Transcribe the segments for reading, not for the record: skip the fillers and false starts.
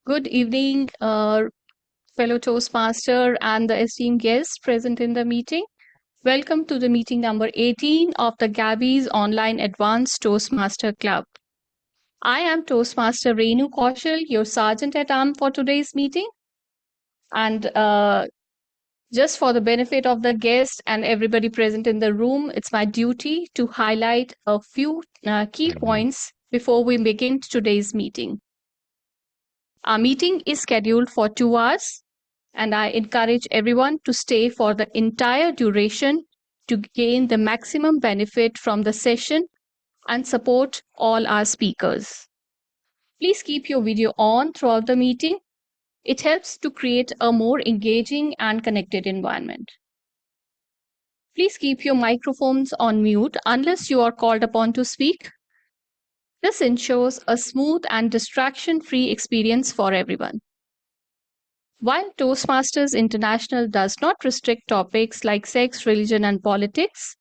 Good evening, fellow Toastmaster and the esteemed guests present in the meeting. Welcome to the meeting number 18 of the Gabbys Online Advanced Toastmaster Club. I am Toastmaster Renu Kaushal, your Sergeant at Arms for today's meeting. And just for the benefit of the guests and everybody present in the room, it's my duty to highlight a few key points before we begin today's meeting. Our meeting is scheduled for 2 hours, and I encourage everyone to stay for the entire duration to gain the maximum benefit from the session and support all our speakers. Please keep your video on throughout the meeting. It helps to create a more engaging and connected environment. Please keep your microphones on mute unless you are called upon to speak. This ensures a smooth and distraction-free experience for everyone. While Toastmasters International does not restrict topics like sex, religion, and politics,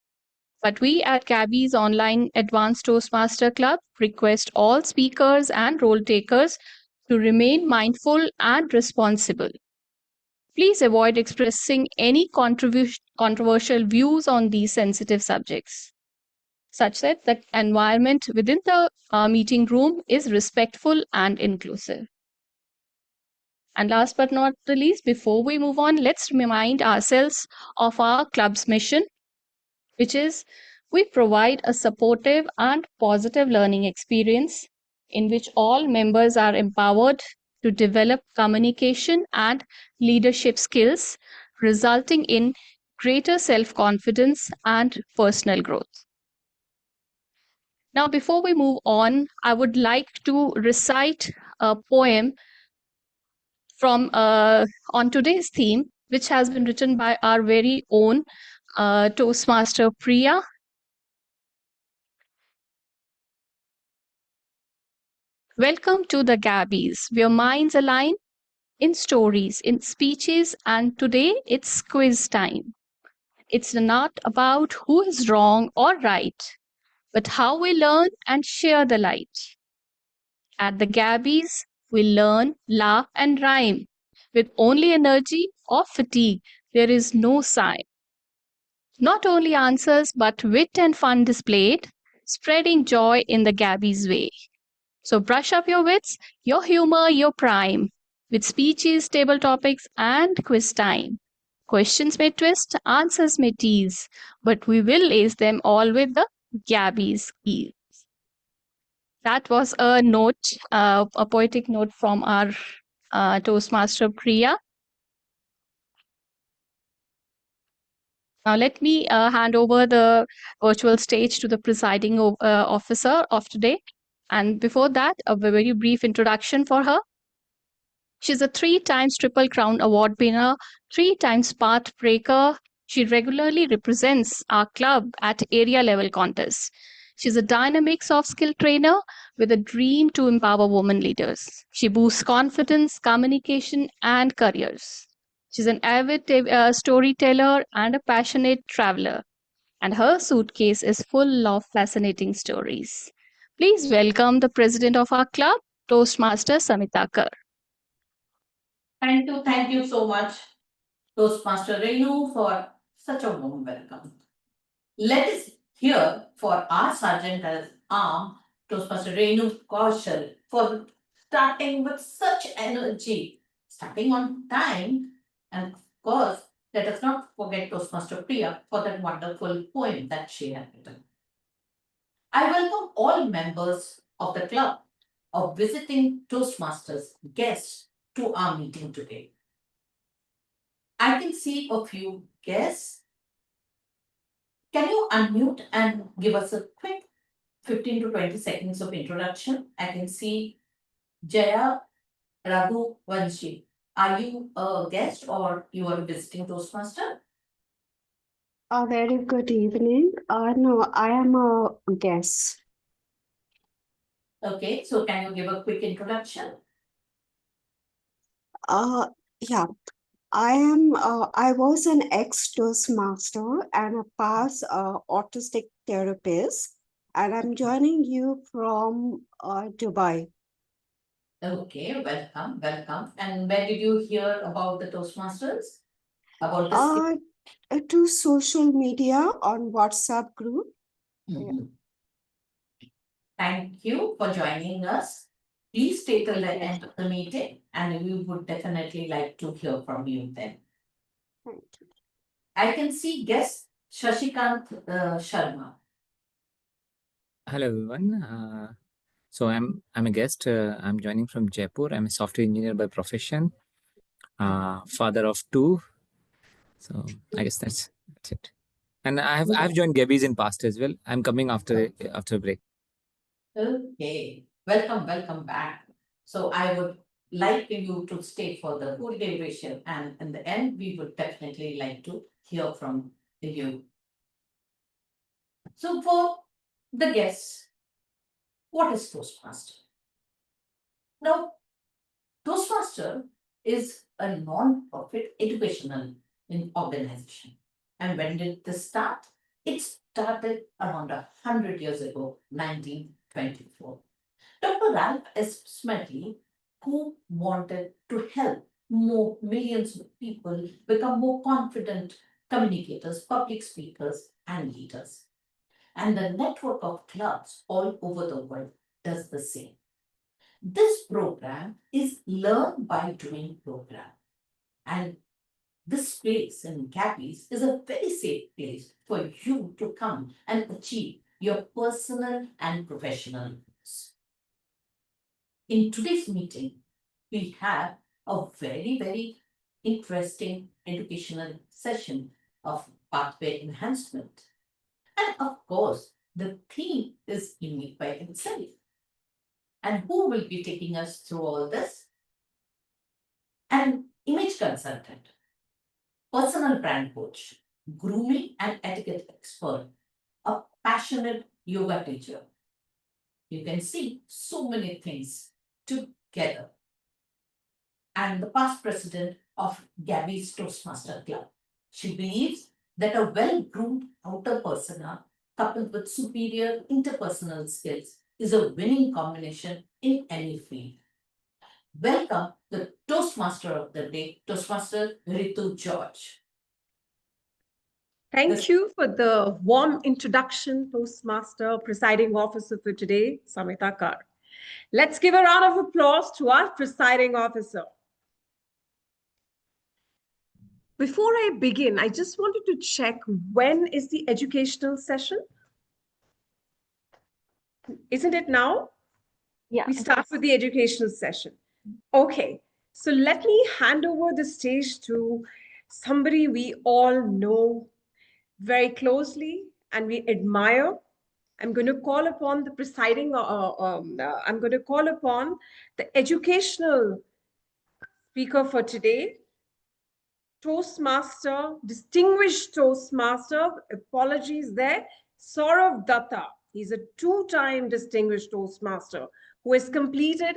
but we at Gabbys Online Advanced Toastmaster Club request all speakers and role takers to remain mindful and responsible. Please avoid expressing any controversial views on these sensitive subjects, such that the environment within the meeting room is respectful and inclusive. And last but not the least, before we move on, let's remind ourselves of our club's mission, which is we provide a supportive and positive learning experience in which all members are empowered to develop communication and leadership skills, resulting in greater self-confidence and personal growth. Now, before we move on, I would like to recite a poem from on today's theme, which has been written by our very own Toastmaster Priya. Welcome to the Gabbys, where minds align in stories, in speeches, and today it's quiz time. It's not about who is wrong or right, but how we learn and share the light. At the Gabbys, we learn, laugh, and rhyme. With only energy or fatigue, there is no sign. Not only answers, but wit and fun displayed, spreading joy in the Gabby's way. So brush up your wits, your humor, your prime, with speeches, table topics, and quiz time. Questions may twist, answers may tease, but we will ace them all with the Gabby's ease. That was a note, a poetic note from our Toastmaster Priya. Now let me hand over the virtual stage to the presiding officer of today. And before that, a very brief introduction for her. She's a 3 times Triple Crown Award winner, 3 times Path Breaker. She regularly represents our club at area level contests. She's a dynamic soft skill trainer with a dream to empower women leaders. She boosts confidence, communication, and careers. She's an avid storyteller and a passionate traveler. And her suitcase is full of fascinating stories. Please welcome the president of our club, Toastmaster Samita Kar. Thank you so much, Toastmaster Renu, for such a warm welcome. Let us hear for our Sergeant at Arms, Toastmaster Renu Kaushal, for starting with such energy, starting on time, and of course, let us not forget Toastmaster Priya for that wonderful poem that she had written. I welcome all members of the club of visiting Toastmasters guests to our meeting today. I can see a few guests. Can you unmute and give us a quick 15 to 20 seconds of introduction? I can see Jaya Raghuvanshi. Are you a guest or you are a visiting Toastmaster? A very good evening. No, I am a guest. Okay, so can you give a quick introduction? Yeah, I was an ex-Toastmaster and a past autistic therapist, and I'm joining you from Dubai. Okay, welcome, welcome. And where did you hear about the Toastmasters? About this? To social media on WhatsApp group. Mhm. Thank you for joining us. Please stay till the end of the meeting, and we would definitely like to hear from you then. Thank you. I can see guest Shashikant Sharma. Hello everyone. So I'm a guest. I'm joining from Jaipur. I'm a software engineer by profession. Father of two. So I guess that's it. And I've joined Gabbys in past as well. I'm coming after a break. Okay, welcome back. So I would like you to stay for the whole duration, and in the end, we would definitely like to hear from you. So for the guests, what is Toastmaster? Now, Toastmaster is a non-profit educational organization. And when did this start? It started around 100 years ago, 1924. Dr. Ralph S. Smedley, who wanted to help more millions of people become more confident communicators, public speakers, and leaders. And the network of clubs all over the world does the same. This program is learn by doing program. And this place in Gabbys is a very safe place for you to come and achieve your personal and professional goals. In today's meeting, we have a very interesting educational session of pathway enhancement. And of course, the theme is unique by itself. And who will be taking us through all this? An image consultant, personal brand coach, grooming and etiquette expert, a passionate yoga teacher. You can see so many things together. And the past president of Gabby's Toastmaster Club. She believes that a well-groomed outer persona coupled with superior interpersonal skills is a winning combination in any field. Welcome the Toastmaster of the day, Toastmaster Ritu George. Thank you for the warm introduction, Toastmaster, presiding officer for today, Samita Kar. Let's give a round of applause to our presiding officer. Before I begin, I just wanted to check, when is the educational session? Isn't it now? Yeah. We start with the educational session. Okay, so let me hand over the stage to somebody we all know very closely and we admire. I'm going to call upon the presiding, I'm going to call upon the educational speaker for today, Toastmaster, distinguished Toastmaster, apologies there, Sourav Dutta. He's a two-time distinguished Toastmaster who has completed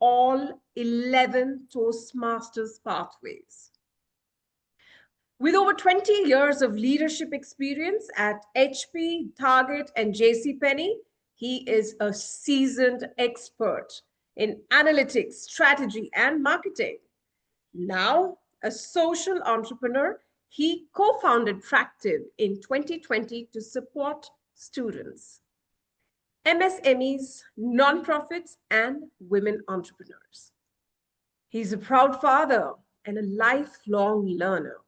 all 11 Toastmasters pathways. With over 20 years of leadership experience at HP, Target, and JCPenney, he is a seasoned expert in analytics, strategy, and marketing. Now, a social entrepreneur, he co-founded Tractive in 2020 to support students, MSMEs, nonprofits, and women entrepreneurs. He's a proud father and a lifelong learner.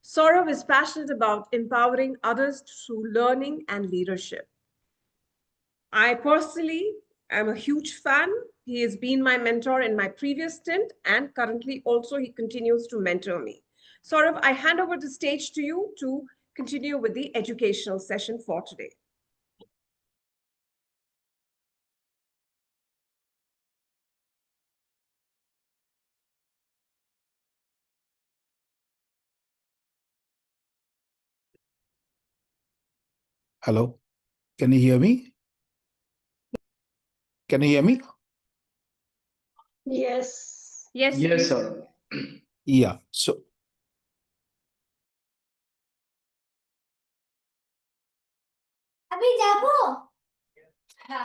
Sourav is passionate about empowering others through learning and leadership. I personally am a huge fan. He has been my mentor in my previous stint, and currently also he continues to mentor me. Sourav, I hand over the stage to you to continue with the educational session for today. Hello, can you hear me? Can you hear me? Yes. Yes, Yes, please. sir. Yeah, so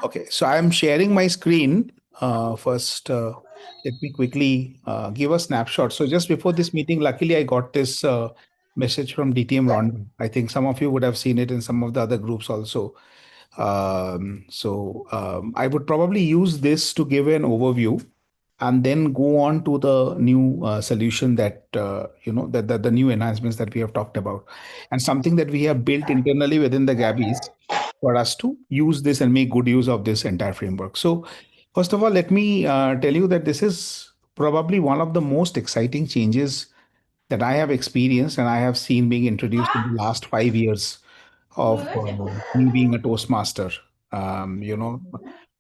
okay, so I'm sharing my screen. First, let me quickly give a snapshot. So just before this meeting, luckily I got this message from DTM Ron. I think some of you would have seen it in some of the other groups also. I would probably use this to give an overview and then go on to the new solution that that the new enhancements that we have talked about, and something that we have built internally within the Gabbys for us to use this and make good use of this entire framework. So first of all, let me tell you that this is probably one of the most exciting changes that I have experienced and I have seen being introduced in the last 5 years of me being a Toastmaster.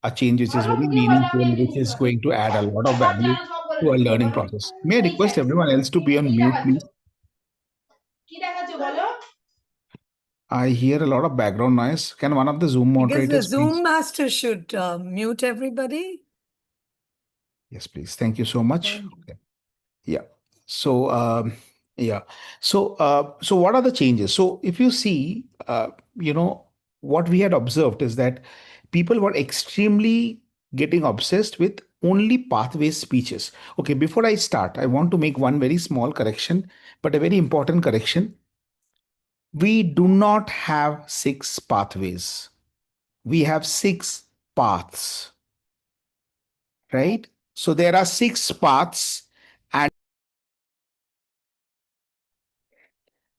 A change which is very meaningful, which is going to add a lot of value to our learning process. May I request everyone else to be on mute, please? I hear a lot of background noise. Can one of the Zoom I guess the moderators Zoom please? master should mute everybody. Yes, please. Thank you so much. Thank you. Okay. Yeah. So so what are the changes? So if you see, what we had observed is that people were extremely getting obsessed with only pathways speeches. Okay, before I start, I want to make one very small correction, but a very important correction. We do not have 6 pathways. We have 6 paths, right? So there are 6 paths,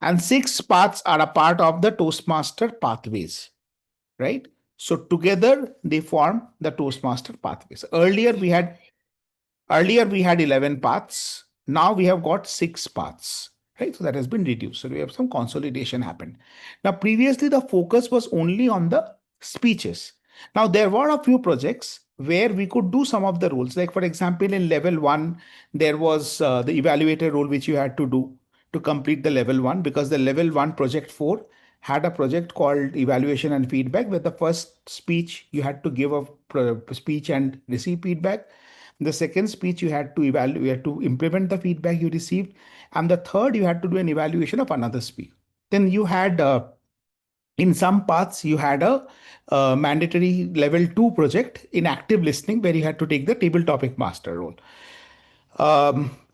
and 6 paths are a part of the Toastmaster pathways, right? So together they form the Toastmaster pathways. Earlier we had 11 paths. Now we have got 6 paths, right? So that has been reduced. So we have some consolidation happened. Now previously the focus was only on the speeches. Now there were a few projects where we could do some of the roles. Like for example, in level 1, there was the evaluator role which you had to do to complete the level 1, because the level 1 project 4 had a project called evaluation and feedback, where the first speech you had to give a speech and receive feedback. The second speech you had to evaluate, you had to implement the feedback you received, and the third you had to do an evaluation of another speech. Then you had in some paths you had a mandatory level 2 project in active listening, where you had to take the table topic master role.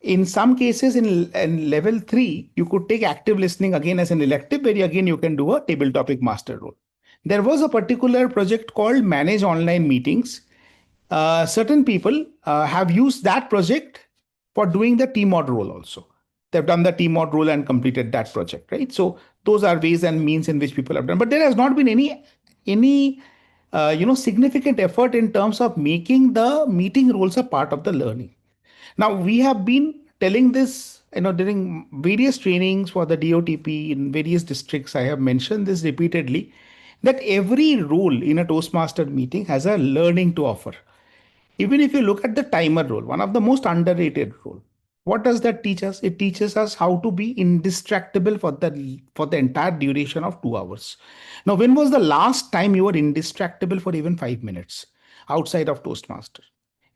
In some cases, in level 3, you could take active listening again as an elective, where again you can do a table topic master role. There was a particular project called Manage Online Meetings. Certain people have used that project for doing the TMOD role also. They've done the TMOD role and completed that project, right? So those are ways and means in which people have done. But there has not been any significant effort in terms of making the meeting roles a part of the learning. Now, we have been telling this, during various trainings for the DOTP in various districts. I have mentioned this repeatedly, that every role in a Toastmaster meeting has a learning to offer. Even if you look at the timer role, one of the most underrated role, what does that teach us? It teaches us how to be indistractable for the entire duration of 2 hours. Now, when was the last time you were indistractable for even 5 minutes outside of Toastmaster?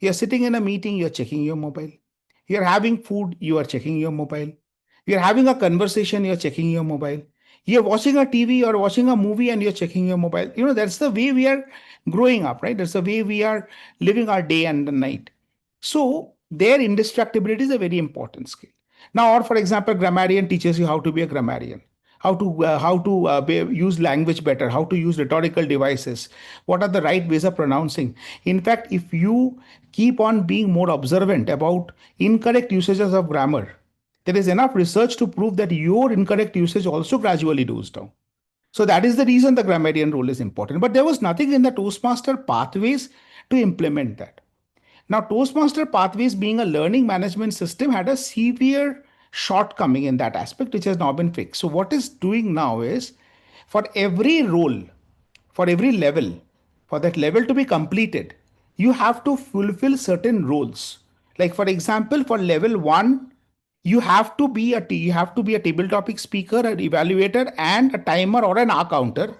You're sitting in a meeting, you're checking your mobile. You're having food, you are checking your mobile. You're having a conversation, you're checking your mobile. You're watching a TV or watching a movie and you're checking your mobile. That's the way we are growing up, right? That's the way we are living our day and the night. So their indistractability is a very important skill. Now, or for example, grammarian teaches you how to be a grammarian, how to use language better, how to use rhetorical devices, what are the right ways of pronouncing. In fact, if you keep on being more observant about incorrect usages of grammar, there is enough research to prove that your incorrect usage also gradually goes down. So that is the reason the grammarian role is important. But there was nothing in the Toastmaster pathways to implement that. Now, Toastmaster pathways, being a learning management system, had a severe shortcoming in that aspect, which has now been fixed. So what is doing now is, for every role, for every level, for that level to be completed, you have to fulfill certain roles. Like for example, for level 1, you have to be a table topic speaker, an evaluator, and a timer or an hour counter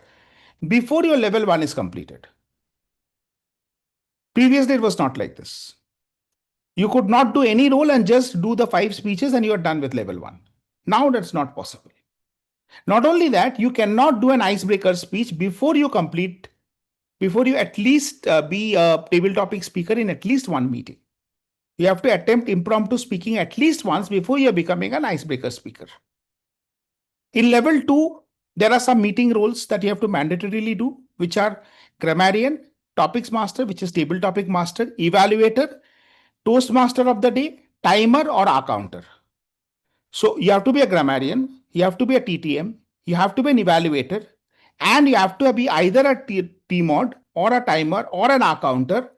before your level 1 is completed. Previously, it was not like this. You could not do any role and just do the 5 speeches and you are done with level 1. Now that's not possible. Not only that, you cannot do an icebreaker speech before you complete before you at least be a table topic speaker in at least one meeting. You have to attempt impromptu speaking at least once before you're becoming an icebreaker speaker. In level 2, there are some meeting roles that you have to mandatorily do, which are grammarian, topics master, which is table topic master, evaluator, toastmaster of the day, timer, or accounter. So you have to be a grammarian, you have to be a TTM, you have to be an evaluator, and you have to be either a TMOD or a timer or an accounter,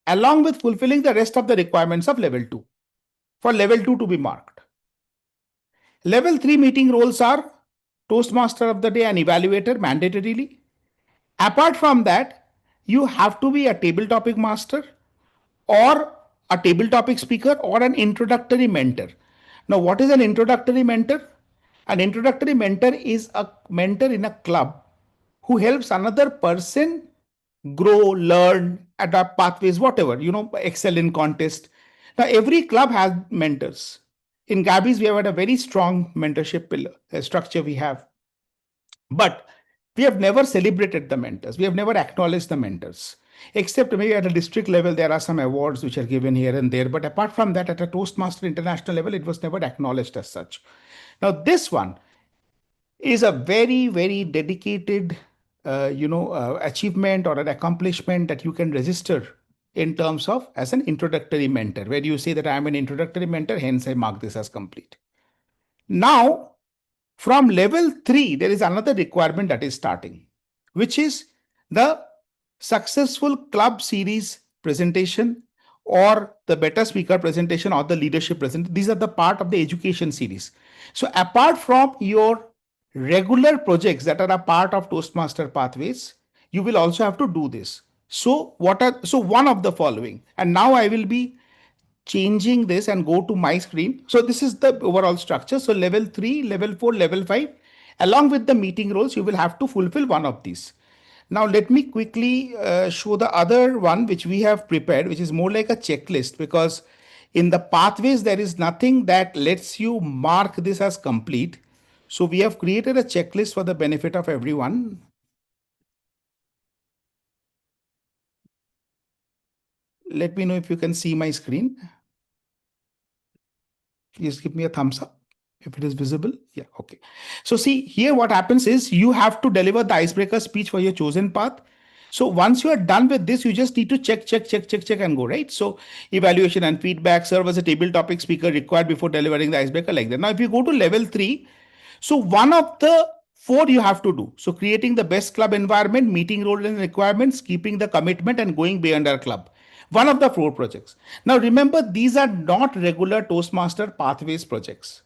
along with fulfilling the rest of the requirements of level 2 for level 2 to be marked. Level 3 meeting roles are Toastmaster of the day and evaluator mandatorily. Apart from that, you have to be a table topic master or a table topic speaker or an introductory mentor. Now, what is an introductory mentor? An introductory mentor is a mentor in a club who helps another person grow, learn, adapt pathways, whatever, excel in contest. Now, every club has mentors. In Gabbys, we have had a very strong mentorship pillar, structure we have. But we have never celebrated the mentors. We have never acknowledged the mentors. Except maybe at a district level, there are some awards which are given here and there. But apart from that, at a Toastmaster international level, it was never acknowledged as such. Now, this one is a very, very dedicated, achievement or an accomplishment that you can register in terms of as an introductory mentor, where you say that I am an introductory mentor, hence I mark this as complete. Now, from level 3, there is another requirement that is starting, which is the successful club series presentation or the better speaker presentation or the leadership presentation. These are the part of the education series. So apart from your regular projects that are a part of Toastmaster pathways, you will also have to do this. So one of the following, and now I will be changing this and go to my screen. So this is the overall structure. So level 3, level 4, level 5, along with the meeting roles, you will have to fulfill one of these. Now let me quickly show the other one which we have prepared, which is more like a checklist, because in the pathways, there is nothing that lets you mark this as complete. So we have created a checklist for the benefit of everyone. Let me know if you can see my screen. Please give me a thumbs up if it is visible. Yeah, okay. So see here what happens is you have to deliver the icebreaker speech for your chosen path. So once you are done with this, you just need to check and go, right? So evaluation and feedback, serve as a table topic speaker required before delivering the icebreaker, like that. Now, if you go to level 3, so one of the 4 you have to do. So creating the best club environment, meeting role and requirements, keeping the commitment, and going beyond our club. One of the 4 projects. Now remember, these are not regular Toastmaster pathways projects.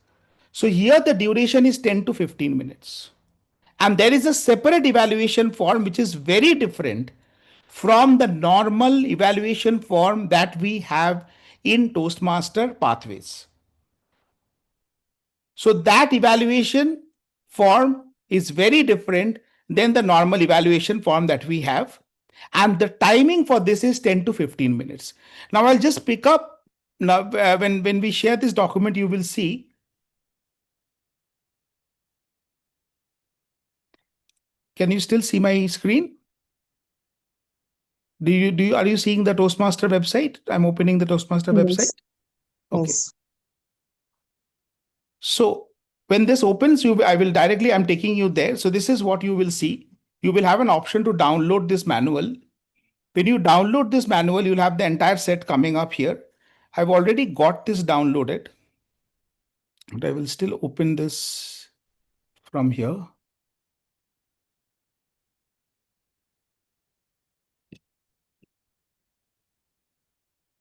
So here the duration is 10 to 15 minutes. And there is a separate evaluation form which is very different from the normal evaluation form that we have in Toastmaster pathways. So that evaluation form is very different than the normal evaluation form that we have. And the timing for this is 10 to 15 minutes. Now I'll just pick up. Now, when we share this document, you will see. Can you still see my screen? Are you seeing the Toastmaster website? I'm opening the Toastmaster website. Okay. Yes. So when this opens, I'm taking you there. So this is what you will see. You will have an option to download this manual. When you download this manual, you'll have the entire set coming up here. I've already got this downloaded, but I will still open this from here.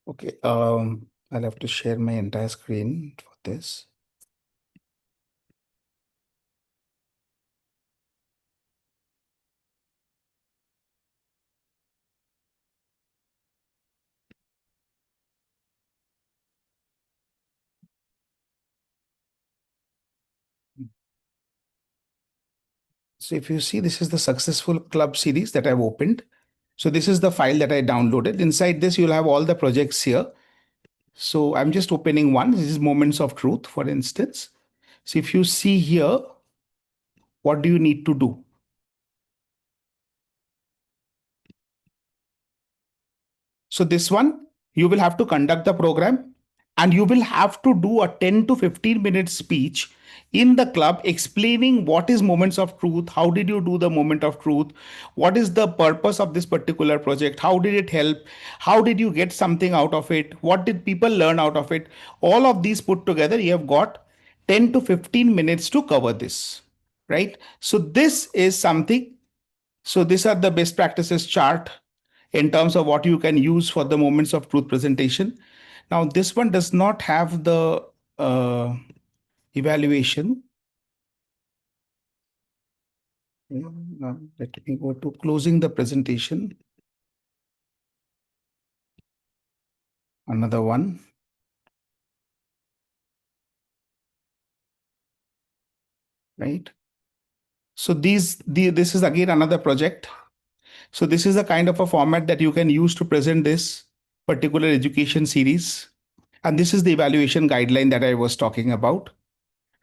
Okay, I'll have to share my entire screen for this. So if you see, this is the successful club series that I've opened. So this is the file that I downloaded. Inside this, you'll have all the projects here. So I'm just opening one. This is Moments of Truth, for instance. So if you see here, what do you need to do? So this one, you will have to conduct the program and you will have to do a 10 to 15 minute speech in the club explaining what is moments of truth, how did you do the moment of truth, what is the purpose of this particular project, how did it help, how did you get something out of it, what did people learn out of it. All of these put together, you have got 10 to 15 minutes to cover this, right? So this is something. So these are the best practices chart in terms of what you can use for the moments of truth presentation. Now, this one does not have the evaluation. Now, let me go to closing the presentation. Another one. Right. So this is again another project. So this is the kind of a format that you can use to present this particular education series. And this is the evaluation guideline that I was talking about.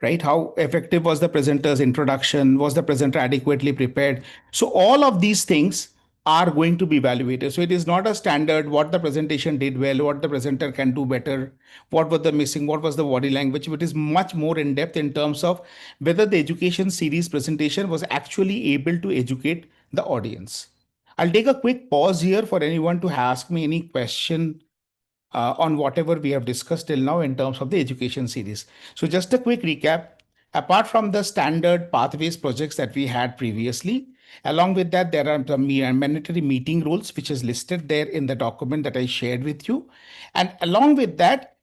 Right? How effective was the presenter's introduction? Was the presenter adequately prepared? So all of these things are going to be evaluated. So it is not a standard what the presentation did well, what the presenter can do better, what was the missing, what was the body language. It is much more in depth in terms of whether the education series presentation was actually able to educate the audience. I'll take a quick pause here for anyone to ask me any question on whatever we have discussed till now in terms of the education series. So just a quick recap. Apart from the standard pathways projects that we had previously, along with that, there are some mandatory meeting rules, which is listed there in the document that I shared with you. And along with that,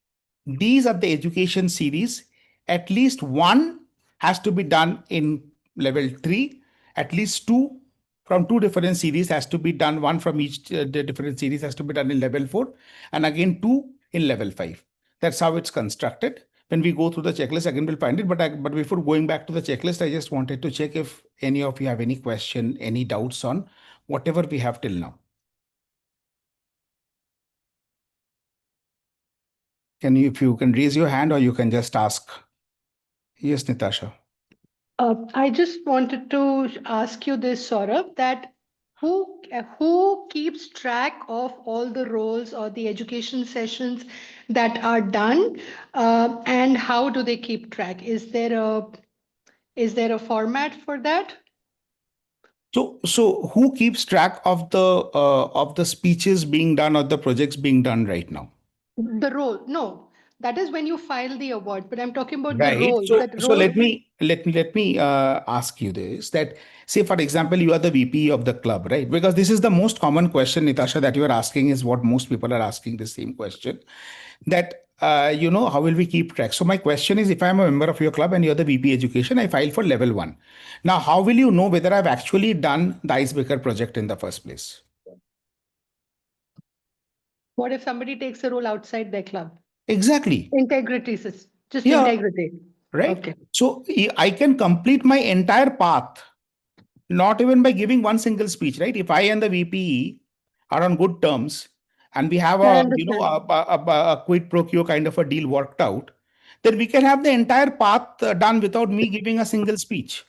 these are the education series. At least one has to be done in level 3, at least two from two different series has to be done. One from each the different series has to be done in level 4 and again two in level 5. That's how it's constructed. When we go through the checklist, again, we'll find it. But before going back to the checklist, I just wanted to check if any of you have any question, any doubts on whatever we have till now. If you can raise your hand or you can just ask. Yes, Natasha. I just wanted to ask you this, Saurabh, that who keeps track of all the roles or the education sessions that are done, and how do they keep track? Is there a format for that? So who keeps track of the speeches being done or the projects being done right now? The role, no, that is when you file the award, but I'm talking about the Right. role. That So role. let me ask you this, that say, for example, you are the VP of the club, right? Because this is the most common question, Natasha, that you are asking, is what most people are asking the same question, that how will we keep track? So my question is, if I'm a member of your club and you're the VP education, I file for level 1. Now, how will you know whether I've actually done the icebreaker project in the first place? What if somebody takes a role outside their club? Exactly. Integrity, just Yeah. integrity. Right. Okay. So I can complete my entire path, not even by giving one single speech, right? If I and the VPE are on good terms and we have I a, understand. a quid pro quo kind of a deal worked out, then we can have the entire path done without me giving a single speech.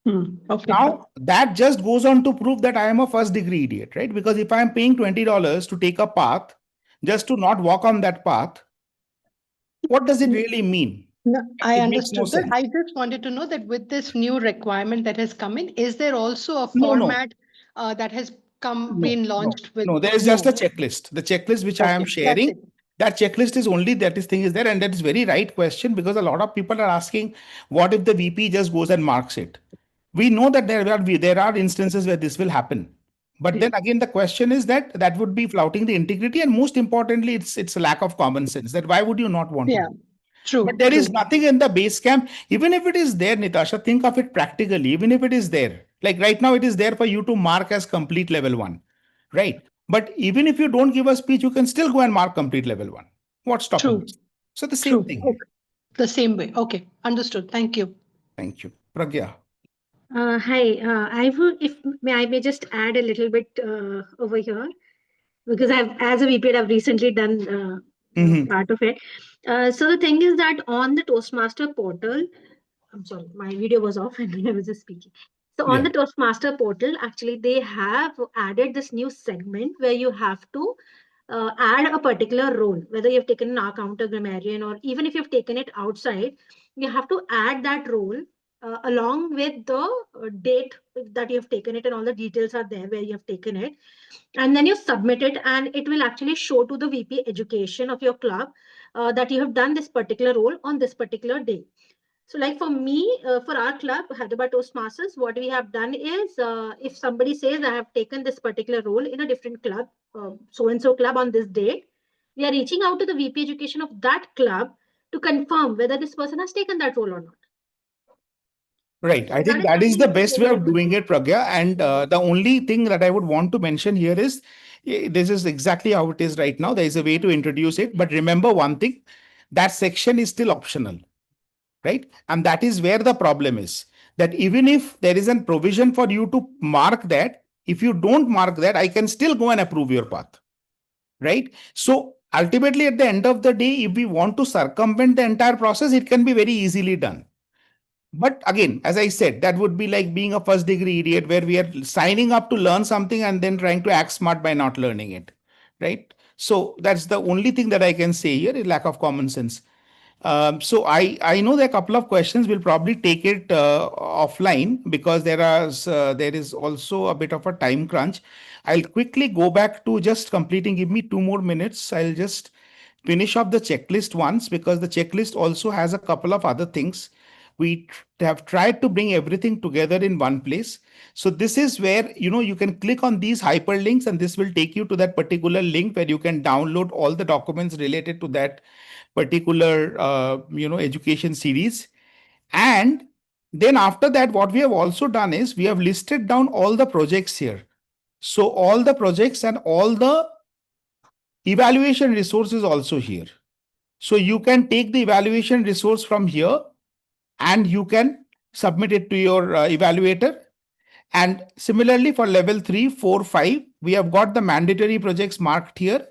Okay. Now, that just goes on to prove that I am a first degree idiot, right? Because if I am paying $20 to take a path just to not walk on that path, what does it really mean? No, I It makes no understood that. sense. I just wanted to know that with this new requirement that has come in, is there also a No, format that has been launched with? No, there is just a checklist. The checklist which I am Okay, that's sharing, it. that checklist is only that is thing is there, and that is very right question, because a lot of people are asking, what if the VP just goes and marks it? We know that there are instances where this will happen. But then again, the question is that would be flouting the integrity, and most importantly, it's a lack of common sense. That why would you not want to Yeah, do? true. But there is True. nothing in the base camp. Even if it is there, Nitasha, think of it practically. Even if it is there, like right now, it is there for you to mark as complete level 1, right? But even if you don't give a speech, you can still go and mark complete level 1. What's stopping True. you? So the same True. thing. Okay. The same way. Okay, understood. Thank you. Thank you, Pragya. Hi, I will, if may I may just add a little bit over here, because as a VP, I've recently done part of it. So the thing is that on the Toastmaster portal, I'm sorry, my video was off and I was just speaking. So on the Toastmaster portal, actually, they have added this new segment where you have to add a particular role, whether you've taken an account or grammarian, or even if you've taken it outside, you have to add that role along with the date that you've taken it, and all the details are there where you have taken it. And then you submit it, and it will actually show to the VP education of your club that you have done this particular role on this particular day. So like for me, for our club, Hyderabad Toastmasters, what we have done is if somebody says I have taken this particular role in a different club, so-and-so club on this date, we are reaching out to the VP education of that club to confirm whether this person has taken that role or not. Right. So I that think is that is something the best way of doing it, Pragya. And the only thing that I would want to mention here is this is exactly how it is right now. There is a way to introduce it. But remember one thing, that section is still optional, right? And that is where the problem is. That even if there is a provision for you to mark that, if you don't mark that, I can still go and approve your path, right? So ultimately, at the end of the day, if we want to circumvent the entire process, it can be very easily done. But again, as I said, that would be like being a first degree idiot where we are signing up to learn something and then trying to act smart by not learning it, right? So that's the only thing that I can say here is lack of common sense. So I know there are a couple of questions. We'll probably take it offline because there is also a bit of a time crunch. I'll quickly go back to just completing. Give me 2 more minutes. I'll just finish off the checklist once because the checklist also has a couple of other things. We have tried to bring everything together in one place. So this is where you can click on these hyperlinks and this will take you to that particular link where you can download all the documents related to that particular education series. And then after that, what we have also done is we have listed down all the projects here. So all the projects and all the evaluation resources also here. So you can take the evaluation resource from here and you can submit it to your evaluator. And similarly for level 3, 4, 5, we have got the mandatory projects marked here.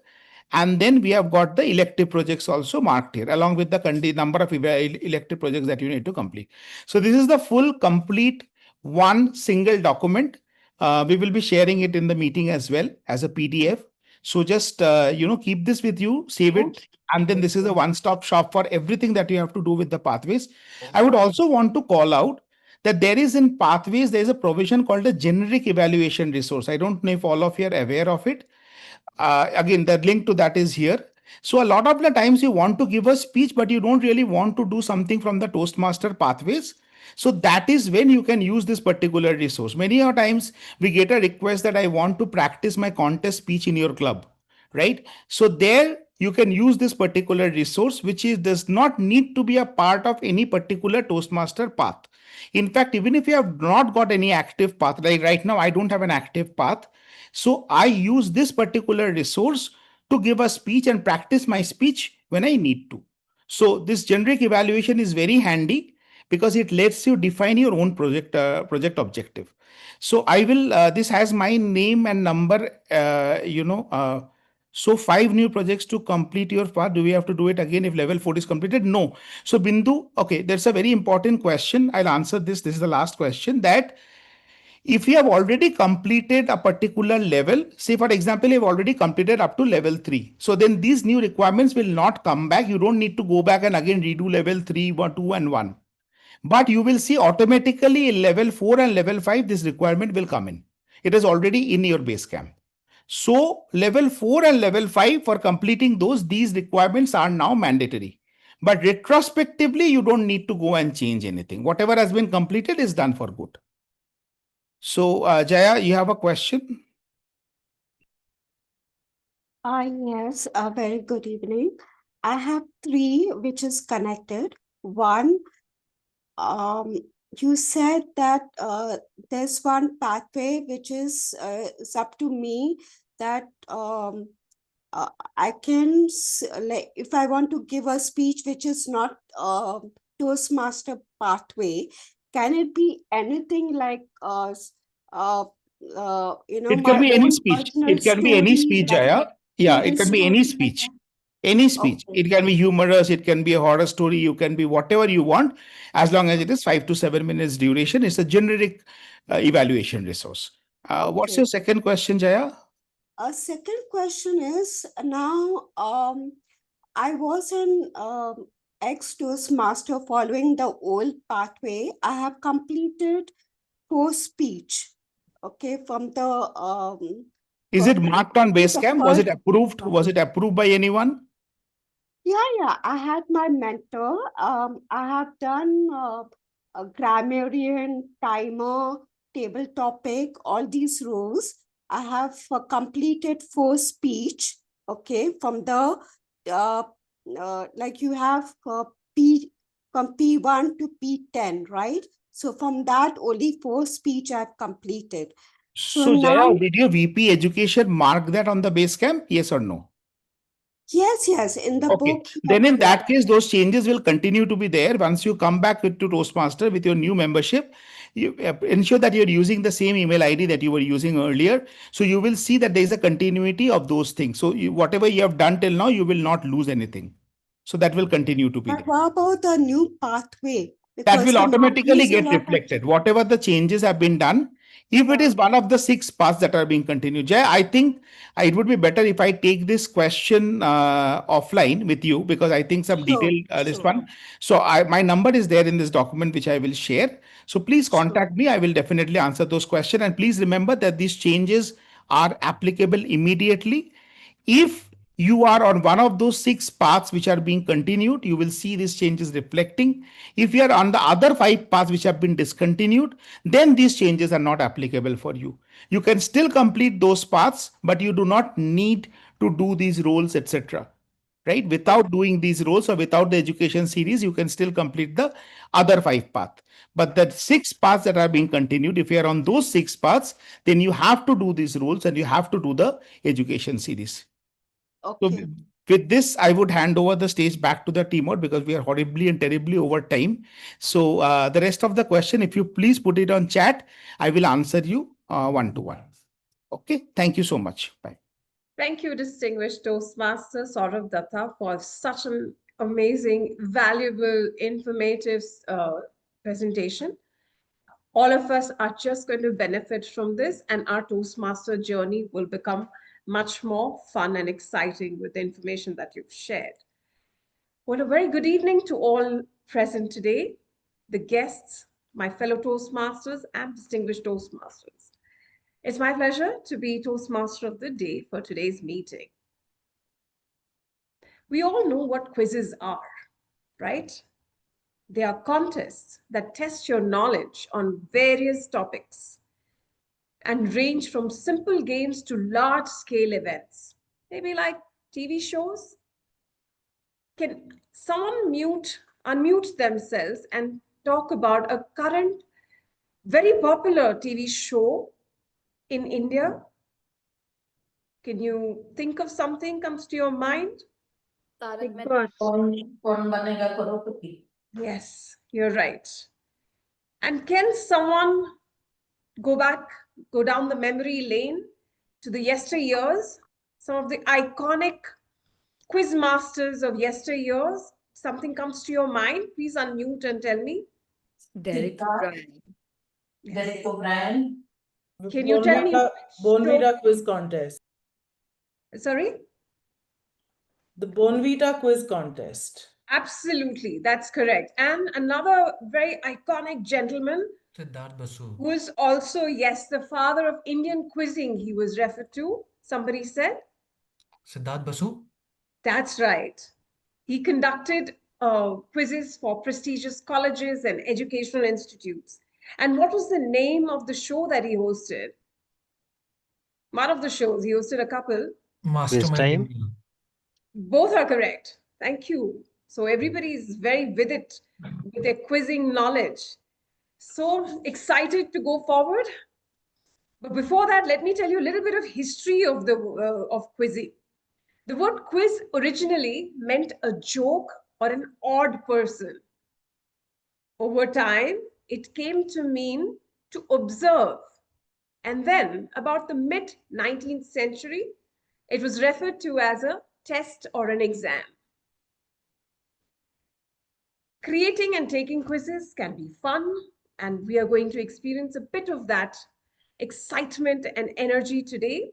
And then we have got the elective projects also marked here along with the number of elective projects that you need to complete. So this is the full complete one single document. We will be sharing it in the meeting as well as a PDF. So just, keep this with you, save it. And then this is a one-stop shop for everything that you have to do with the pathways. I would also want to call out that there is in pathways, there is a provision called a generic evaluation resource. I don't know if all of you are aware of it. Again, the link to that is here. So a lot of the times you want to give a speech, but you don't really want to do something from the Toastmaster pathways. So that is when you can use this particular resource. Many a times we get a request that I want to practice my contest speech in your club, right? So there you can use this particular resource, which does not need to be a part of any particular Toastmaster path. In fact, even if you have not got any active path, like right now, I don't have an active path. So I use this particular resource to give a speech and practice my speech when I need to. So this generic evaluation is very handy because it lets you define your own project objective. So I will, this has my name and number, so 5 new projects to complete your path. Do we have to do it again if level 4 is completed? No. So Bindu, okay, there's a very important question. I'll answer this. This is the last question that if you have already completed a particular level, say for example, you've already completed up to level 3. So then these new requirements will not come back. You don't need to go back and again redo level 3, 1, 2 and 1. But you will see automatically in level 4 and level 5, this requirement will come in. It is already in your base camp. So level 4 and level 5 for completing these requirements are now mandatory. But retrospectively, you don't need to go and change anything. Whatever has been completed is done for good. So Jaya, you have a question? Yes, a very good evening. I have 3 which is connected. One, you said that there's one pathway which is it's up to me that I can, like, if I want to give a speech which is not Toastmaster pathway, can it be anything like It can my be any own speech. personal It can be any story, speech, like Jaya. Yeah, it experience can be any story like speech. that? Any speech. Okay. It can be humorous. It can be a horror story. You can be whatever you want, as long as it is 5 to 7 minutes duration. It's a generic evaluation resource. What's Okay. your second question, Jaya? A second question is now I was an ex-Toastmaster following the old pathway. I have completed post-speech, okay, from the Is it marked on Basecamp? Was it first- approved? Was it approved by anyone? Yeah, I had my mentor. I have done a grammarian, timer, table topic, all these roles. I have completed 4 speech, okay, from the like you have P from P1 to P10, right? So from that, only 4 speech I've completed. So So Jaya, now, did your VP education mark that on the Basecamp? Yes or no? yes, in the Okay. book. Then in Yeah. that case, those changes will continue to be there. Once you come back to Toastmaster with your new membership, you ensure that you're using the same email ID that you were using earlier. So you will see that there is a continuity of those things. So whatever you have done till now, you will not lose anything. So that will continue to be But there. what about the new pathway? That Because will the automatically margins a get lot of reflected. Whatever the changes have been done, if it is one of the 6 paths that are being continued, Jay, I think it would be better if I take this question offline with you, because I think some Sure, detailed this sure. one. So my number is there in this document, which I will share. So please contact me. I will definitely answer those questions. And please remember that these changes are applicable immediately. If you are on one of those 6 paths which are being continued, you will see these changes reflecting. If you are on the other 5 paths which have been discontinued, then these changes are not applicable for you. You can still complete those paths, but you do not need to do these roles, etc. Right? Without doing these roles or without the education series, you can still complete the other 5 paths. But the 6 paths that are being continued, if you are on those 6 paths, then you have to do these roles and you have to do the education series. So Okay. with this, I would hand over the stage back to the TMOD because we are horribly and terribly over time. So the rest of the question, if you please put it on chat, I will answer you one to one. Okay. Thank you so much. Bye. Thank you, distinguished Toastmaster Sourav Dutta, for such an amazing, valuable, informative presentation. All of us are just going to benefit from this, and our Toastmaster journey will become much more fun and exciting with the information that you've shared. Well, a very good evening to all present today, the guests, my fellow Toastmasters, and distinguished Toastmasters. It's my pleasure to be Toastmaster of the day for today's meeting. We all know what quizzes are, right? They are contests that test your knowledge on various topics and range from simple games to large-scale events, maybe like TV shows. Can someone unmute themselves and talk about a current, very popular TV show in India? Can you think of something comes to your mind? Big Boss. कौन बनेगा करोड़पति? Yes, you're right. And can someone go down the memory lane to the yesteryears? Some of the iconic quiz masters of yesteryears. Something comes to your mind? Please unmute and tell me. Derek O'Brien. Derek O'Brien. Can you tell me? Bonvita quiz contest. Sorry? The Bonvita quiz contest. Absolutely, that's correct. And another very iconic gentleman Siddharth Basu. who is also, yes, the father of Indian quizzing, he was referred to. Somebody said? Siddharth Basu? That's right. He conducted quizzes for prestigious colleges and educational institutes. And what was the name of the show that he hosted? One of the shows, he hosted a couple. Mastermind. Both are correct. Thank you. So everybody is very with it, with their quizzing knowledge. So excited to go forward. But before that, let me tell you a little bit of history of of quizzing. The word quiz originally meant a joke or an odd person. Over time, it came to mean to observe. And then, about the mid-19th century, it was referred to as a test or an exam. Creating and taking quizzes can be fun, and we are going to experience a bit of that excitement and energy today.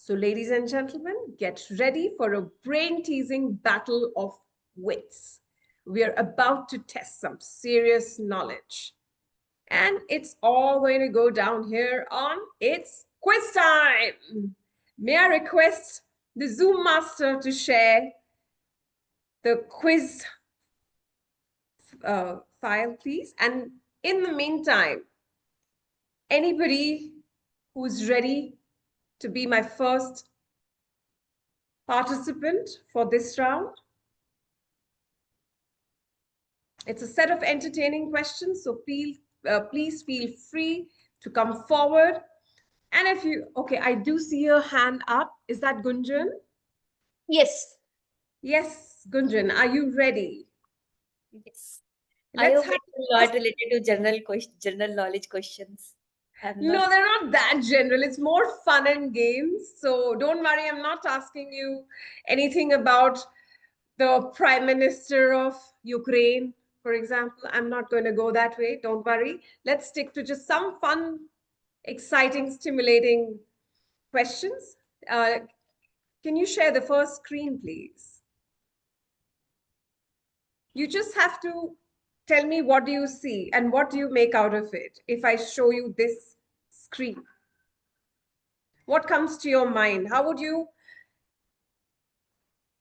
So, ladies and gentlemen, get ready for a brain-teasing battle of wits. We are about to test some serious knowledge. And it's all going to go down here on It's Quiz Time. May I request the Zoom master to share the quiz file, please? And in the meantime, anybody who's ready to be my first participant for this round? It's a set of entertaining questions, so please feel free to come forward. And if you, okay, I do see your hand up. Is that Gunjan? Yes. Yes, Gunjan, are you ready? Yes. Let's I hope have it's not related to general knowledge questions. No, they're not that general. It's more fun and games. So don't worry, I'm not asking you anything about the Prime Minister of Ukraine, for example. I'm not going to go that way. Don't worry. Let's stick to just some fun, exciting, stimulating questions. Can you share the first screen, please? You just have to tell me what do you see and what do you make out of it if I show you this screen. What comes to your mind? How would you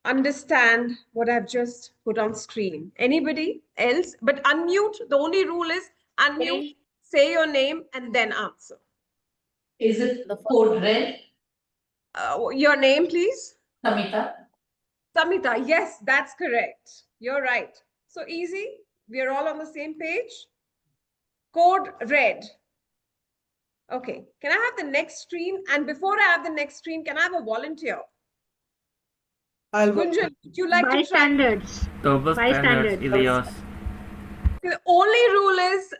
understand what I've just put on screen? Anybody else? But unmute. The only rule is unmute, say your name, and then answer. Is it the code red? Your name, please? Samita. Samita, yes, that's correct. You're right. So easy. We are all on the same page. Code red. Okay. Can I have the next screen? And before I have the next screen, can I have a volunteer? Gunjan, would you like to try? Bystanders. Bystanders. EVALUATORS. The only rule is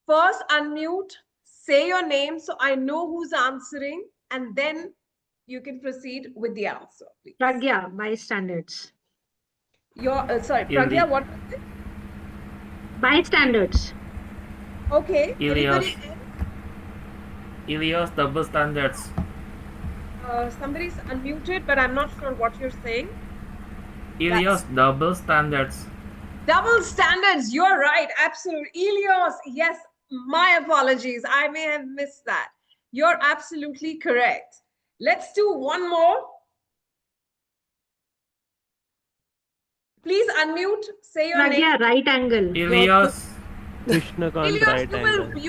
first unmute, say your name so I know who's answering, and then you can proceed with the answer, please. Pragya, bystanders. Sorry, Pragya, what was it? Bystanders. Okay. EVALUATORS. EVALUATORS double standards. Somebody's unmuted, but I'm not sure what you're saying. EVALUATORS double standards. Double standards, you're right, absolutely. ELIOS, yes, my apologies. I may have missed that. You're absolutely correct. Let's do one more. Please unmute, say your name. Right angle. EVALUATORS. Krishnakant, right angle.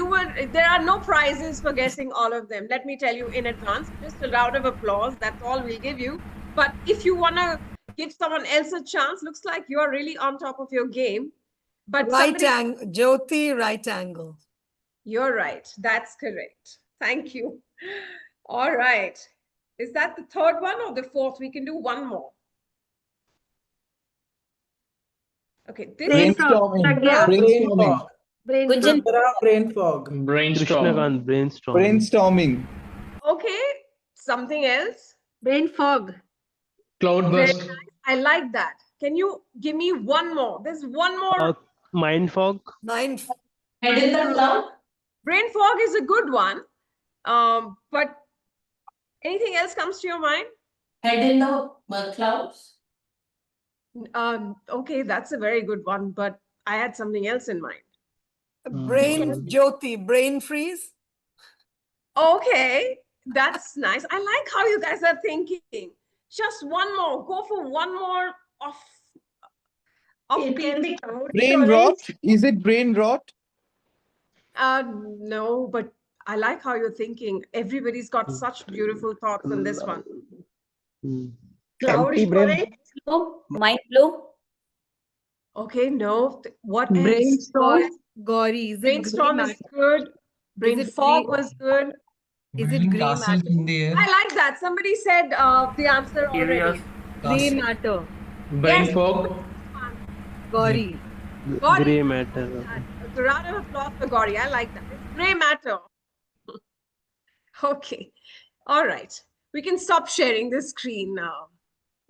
There are no prizes for guessing all of them. Let me tell you in advance, just a round of applause. That's all we'll give you. But if you want to give someone else a chance, looks like you're really on top of your game. But Jyoti, right angle. You're right. That's correct. Thank you. All right. Is that the third one or the fourth? We can do one more. Okay. Brainstorming. Brainstorming. Brain fog. Brainstorming. Okay. Something else? Brain fog. Cloudburst. Nice. I like that. Can you give me one more? There's one more. Mind fog. Head in the cloud. Brain fog is a good one. But anything else comes to your mind? Head in the clouds. Okay, that's a very good one, but I had something else in mind. Jyoti, brain freeze. Okay, that's nice. I like how you guys are thinking. Just one more. Go for one more off It can be brain rot. Is it brain rot? No, but I like how you're thinking. Everybody's got such beautiful thoughts on this one. Cloud storage. Mind blow. Okay, no. What else? Brainstorm. Gaurii. Brainstorm is good. Brain fog was good. Is it grey matter? In the air? I like that. Somebody said the answer already. Grey matter. Brain fog. Gaurii. Grey matter. A round of applause for Gaurii. I like that. It's gray matter. Okay. All right. We can stop sharing the screen now.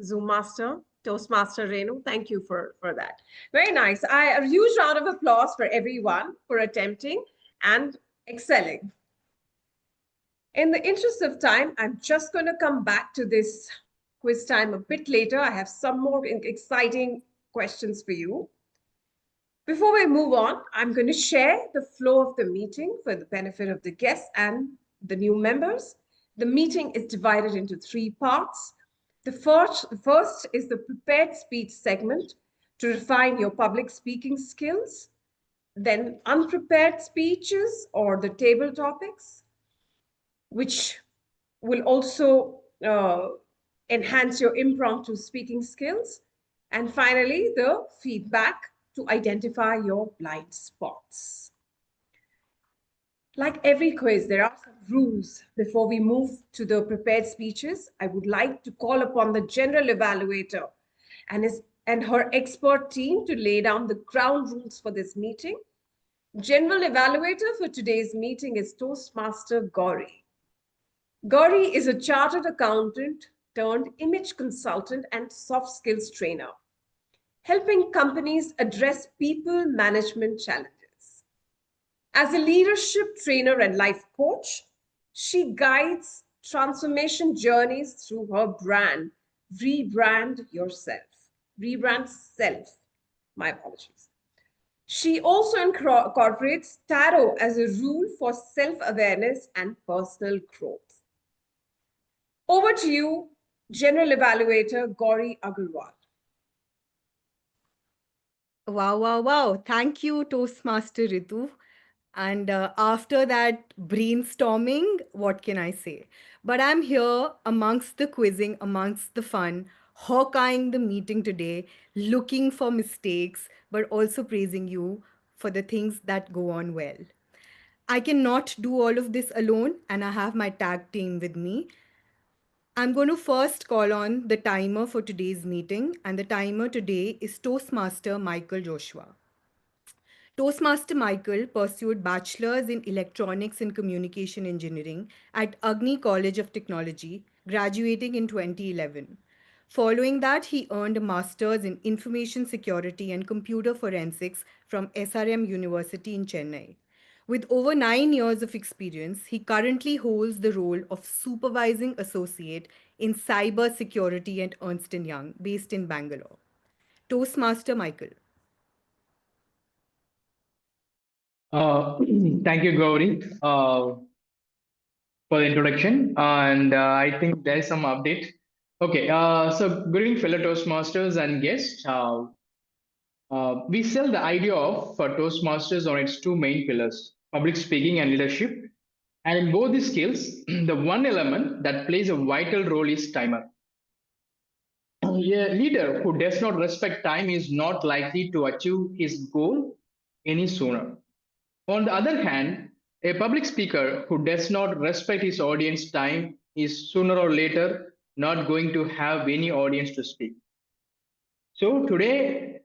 Zoom Master, Toastmaster Renu, thank you for that. Very nice. A huge round of applause for everyone for attempting and excelling. In the interest of time, I'm just going to come back to this quiz time a bit later. I have some more exciting questions for you. Before we move on, I'm going to share the flow of the meeting for the benefit of the guests and the new members. The meeting is divided into 3 parts. The first is the prepared speech segment to refine your public speaking skills. Then unprepared speeches or the table topics, which will also enhance your impromptu speaking skills. And finally, the feedback to identify your blind spots. Like every quiz, there are some rules. Before we move to the prepared speeches, I would like to call upon the general evaluator and her expert team to lay down the ground rules for this meeting. General evaluator for today's meeting is Toastmaster Gaurii. Gaurii is a chartered accountant turned image consultant and soft skills trainer, helping companies address people management challenges. As a leadership trainer and life coach, she guides transformation journeys through her brand, Rebrand Yourself. Rebrand Self. My apologies. She also incorporates tarot as a rule for self-awareness and personal growth. Over to you, General Evaluator Gaurii Aggarwal. Wow, wow, wow. Thank you, Toastmaster Ritu. And after that brainstorming, what can I say? But I'm here amongst the quizzing, amongst the fun, hawkeyeing the meeting today, looking for mistakes, but also praising you for the things that go on well. I cannot do all of this alone, and I have my tag team with me. I'm going to first call on the timer for today's meeting, and the timer today is Toastmaster Michael Joshua. Toastmaster Michael pursued Bachelor's in Electronics and Communication Engineering at Agni College of Technology, graduating in 2011. Following that, he earned a Master's in Information Security and Computer Forensics from SRM University in Chennai. With over 9 years of experience, he currently holds the role of Supervising Associate in Cyber Security at Ernst & Young, based in Bangalore. Toastmaster Michael. Thank you, Gaurii, for the introduction. And I think there is some update. Okay, so good evening, fellow Toastmasters and guests. We sell the idea of Toastmasters on its 2 main pillars, public speaking and leadership. And in both these skills, the one element that plays a vital role is timer. A leader who does not respect time is not likely to achieve his goal any sooner. On the other hand, a public speaker who does not respect his audience time is sooner or later not going to have any audience to speak. So today,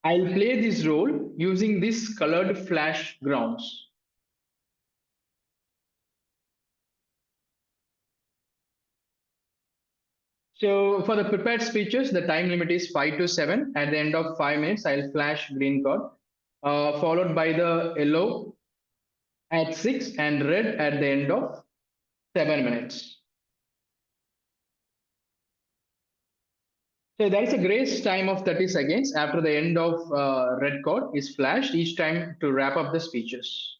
I'll play this role using these colored flash grounds. So for the prepared speeches, the time limit is 5 to 7. At the end of 5 minutes, I'll flash green card, followed by the yellow at 6 and red at the end of 7 minutes. So there is a grace time of 30 seconds after the end of red card is flashed each time to wrap up the speeches.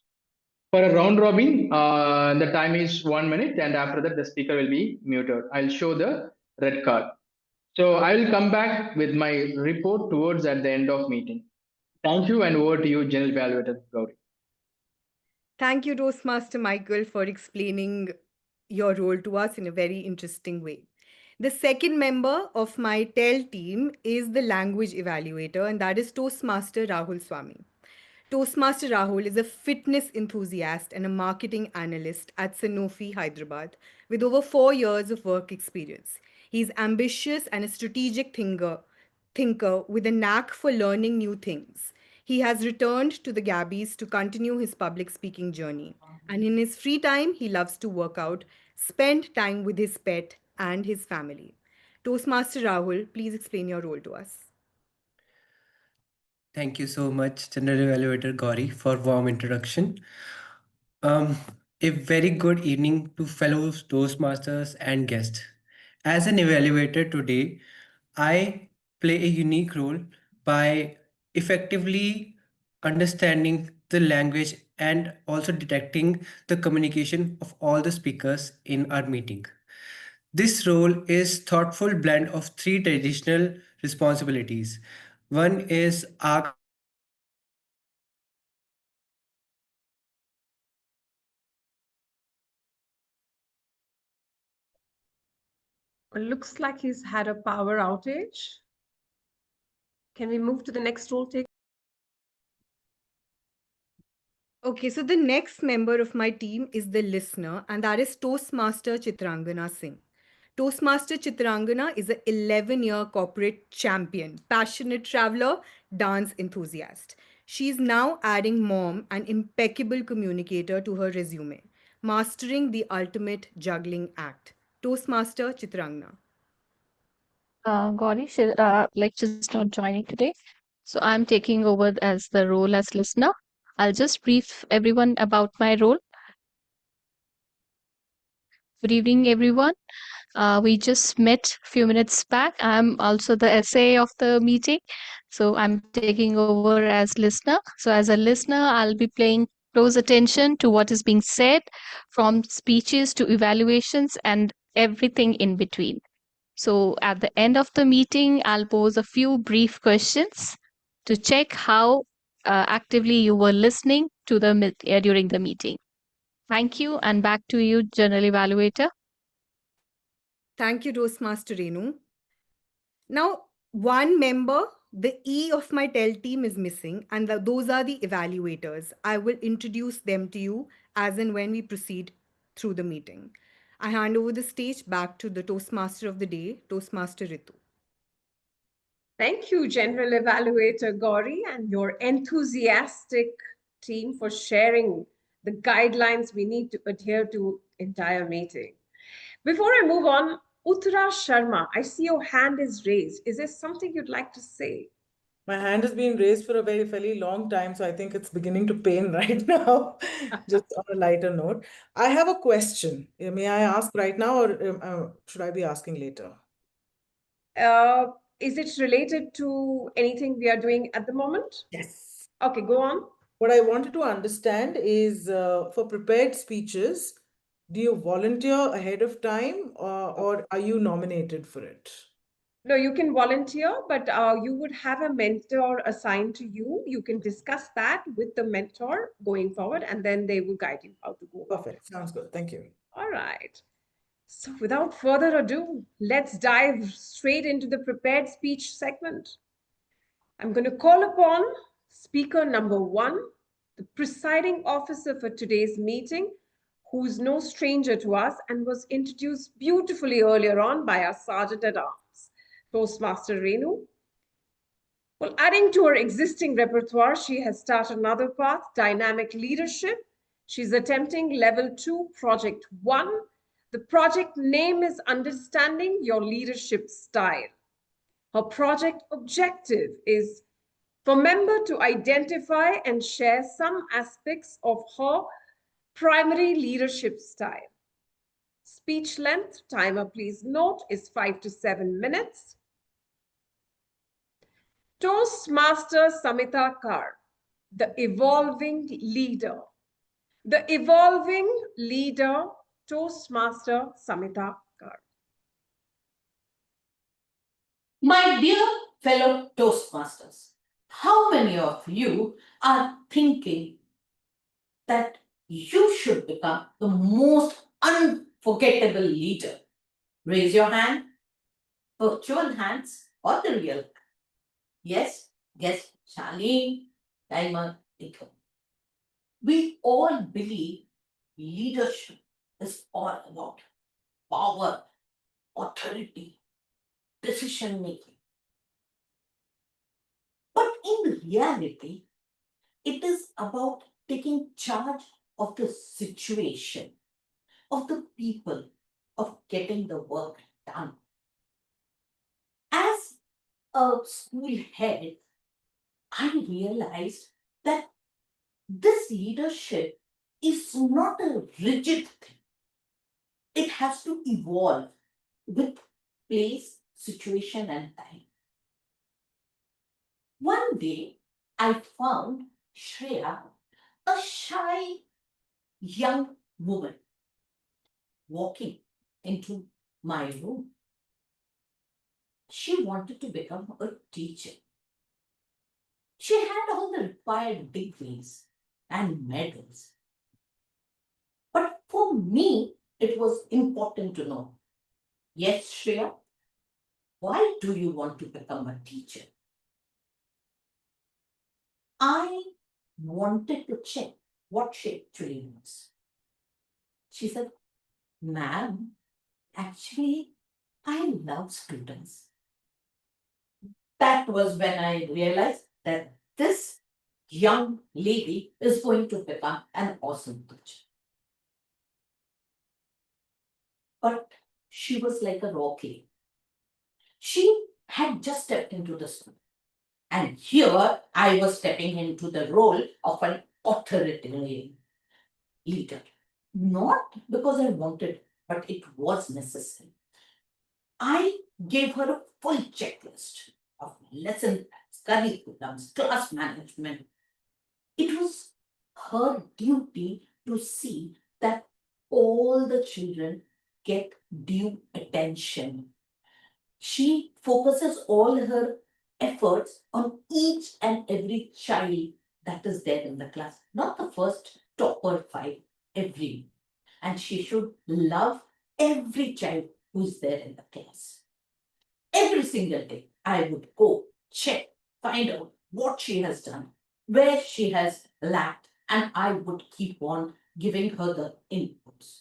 For a round robin, the time is 1 minute, and after that the speaker will be muted. I'll show the red card. So I will come back with my report towards at the end of meeting. Thank you, and over to you, General Evaluator Gaurii. Thank you, Toastmaster Michael, for explaining your role to us in a very interesting way. The second member of my TEL team is the language evaluator, and that is Toastmaster Rahul Swami. Toastmaster Rahul is a fitness enthusiast and a marketing analyst at Sanofi, Hyderabad, with over 4 years of work experience. He's ambitious and a strategic thinker with a knack for learning new things. He has returned to the Gabbys to continue his public speaking journey. And in his free time, he loves to work out, spend time with his pet and his family. Toastmaster Rahul, please explain your role to us. Thank you so much, General Evaluator Gaurii, for warm introduction. A very good evening to fellow Toastmasters and guests. As an evaluator today, I play a unique role by effectively understanding the language and also detecting the communication of all the speakers in our meeting. This role is thoughtful blend of three traditional responsibilities. One is Looks like he's had a power outage. Can we move to the next role take? Okay, so the next member of my team is the listener, and that is Toastmaster Chitrangana Singh. Toastmaster Chitrangana is an 11-year corporate champion, passionate traveler, dance enthusiast. She is now adding mom and impeccable communicator to her resume, mastering the ultimate juggling act. Toastmaster Chitrangana. Gaurii, like just not joining today. So I'm taking over as the role as listener. I'll just brief everyone about my role. Good evening, everyone. We just met a few minutes back. I'm also the SA of the meeting. So I'm taking over as listener. So as a listener, I'll be paying close attention to what is being said, from speeches to evaluations and everything in between. So at the end of the meeting, I'll pose a few brief questions to check how actively you were listening to during the meeting. Thank you, and back to you, General Evaluator. Thank you, Toastmaster Renu. Now, one member, the E of my TEL team is missing, and those are the evaluators. I will introduce them to you as and when we proceed through the meeting. I hand over the stage back to the Toastmaster of the day, Toastmaster Ritu. Thank you, General Evaluator Gaurii, and your enthusiastic team for sharing the guidelines we need to adhere to entire meeting. Before I move on, Uttara Sharma, I see your hand is raised. Is there something you'd like to say? My hand has been raised for a very, fairly long time, so I think it's beginning to pain right now. Just on a lighter note, I have a question. May I ask right now, or should I be asking later? Is it related to anything we are doing at the moment? Yes. Okay, go on. What I wanted to understand is for prepared speeches, do you volunteer ahead of time or are you nominated for it? No, you can volunteer, but you would have a mentor assigned to you. You can discuss that with the mentor going forward, and then they will guide you how to go. Perfect. Sounds good. Thank you. All right. So without further ado, let's dive straight into the prepared speech segment. I'm going to call upon speaker number 1, the presiding officer for today's meeting, who's no stranger to us and was introduced beautifully earlier on by our Sergeant at Arms, Toastmaster Renu. Well, adding to her existing repertoire, she has started another path, dynamic leadership. She's attempting level 2, project 1. The project name is Understanding Your Leadership Style. Her project objective is for member to identify and share some aspects of her primary leadership style. Speech length, timer please note, is 5 to 7 minutes. Toastmaster Samita Kar, the evolving leader. The evolving leader, Toastmaster Samita Kar. My dear fellow Toastmasters, how many of you are thinking that you should become the most unforgettable leader? Raise your hand, virtual hands, or the real. Yes, Charlie, timer, ticker. We all believe leadership is all about power, authority, decision making. But in reality, it is about taking charge of the situation, of the people, of getting the work done. As a school head, I realized that this leadership is not a rigid thing. It has to evolve with place, situation, and time. One day, I found Shreya, a shy young woman, walking into my room. She wanted to become a teacher. She had all the required degrees and medals. But for me, it was important to know, yes, Shreya, why do you want to become a teacher? I wanted to check what she actually wants. She said, ma'am, actually, I love students. That was when I realized that this young lady is going to become an awesome teacher. But she was like a rocky. She had just stepped into the school. And here I was stepping into the role of an authoritarian leader. Not because I wanted, but it was necessary. I gave her a full checklist of lesson plans, curriculums, class management. It was her duty to see that all the children get due attention. She focuses all her efforts on each and every child that is there in the class, not the first topper 5, every. And she should love every child who's there in the class. Every single day, I would go, check, find out what she has done, where she has lacked, and I would keep on giving her the inputs.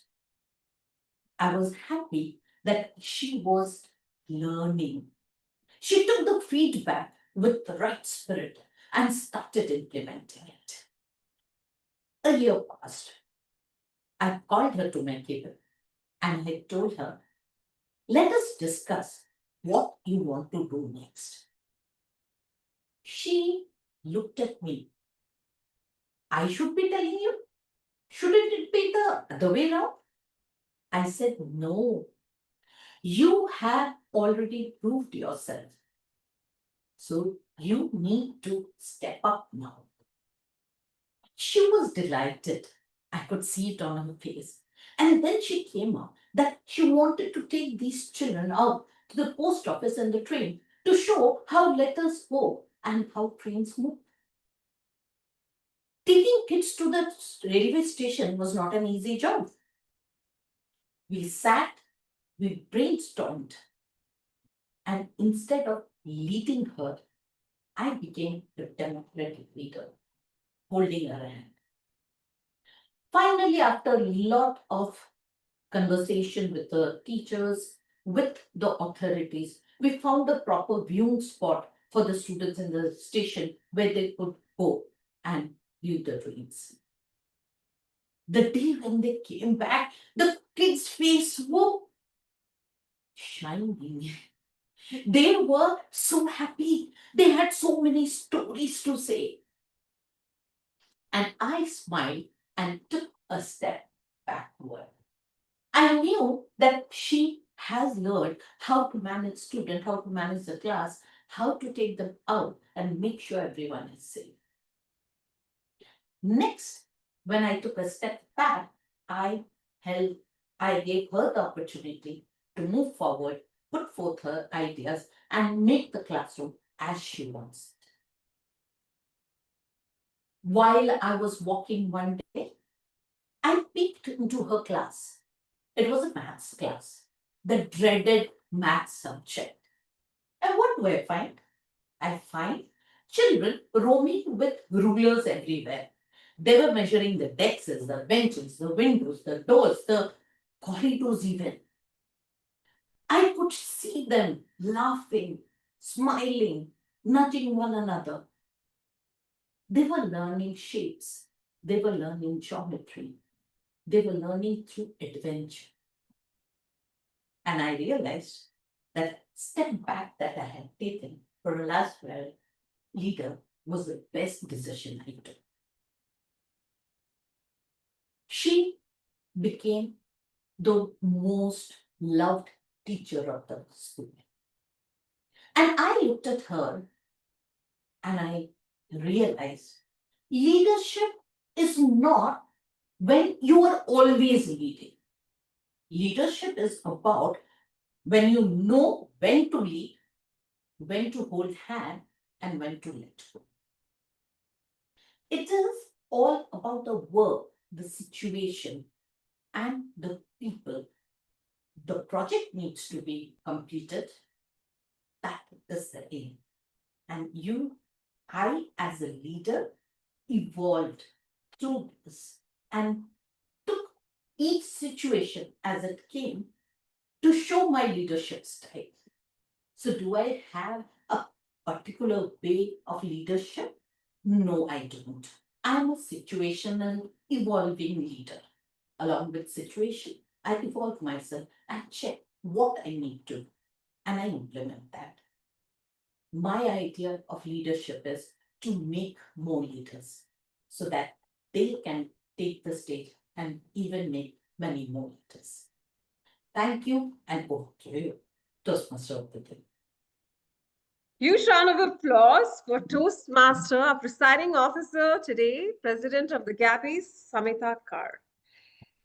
I was happy that she was learning. She took the feedback with the right spirit and started implementing it. A year passed. I called her to my table and I told her, let us discuss what you want to do next. She looked at me. I should be telling you? Shouldn't it be the other way around? I said, no. You have already proved yourself. So you need to step up now. She was delighted. I could see it on her face. And then she came up that she wanted to take these children out to the post office and the train to show how letters go and how trains move. Taking kids to the railway station was not an easy job. We sat, we brainstormed, and instead of leading her, I became the democratic leader, holding her hand. Finally, after a lot of conversation with the teachers, with the authorities, we found a proper viewing spot for the students in the station where they could go and view the trains. The day when they came back, the kids' face were shining. They were so happy. They had so many stories to say. And I smiled and took a step backward. I knew that she has learned how to manage students, how to manage the class, how to take them out and make sure everyone is safe. Next, when I took a step back, I gave her the opportunity to move forward, put forth her ideas, and make the classroom as she wants it. While I was walking one day, I peeked into her class. It was a maths class, the dreaded maths subject. And what do I find? I find children roaming with rulers everywhere. They were measuring the desks, the benches, the windows, the doors, the corridors even. I could see them laughing, smiling, nudging one another. They were learning shapes. They were learning geometry. They were learning through adventure. And I realized that step back that I had taken for a last leader was the best decision I took. she became the most loved teacher of the school. And I looked at her and I realized leadership is not when you are always leading. Leadership is about when you know when to lead, when to hold hand, and when to let go. It is all about the work, the situation, and the people. The project needs to be completed. That is the aim. And I as a leader evolved through this and took each situation as it came to show my leadership style. So do I have a particular way of leadership? No, I don't. I'm a situational evolving leader. Along with situation, I evolve myself and check what I need to, and I implement that. My idea of leadership is to make more leaders so that they can take the stage and even make many more leaders. Thank you, and over to you, Toastmaster of the day. Huge round of applause for Toastmaster, our presiding officer today, President of the Gabbys, Samita Kar.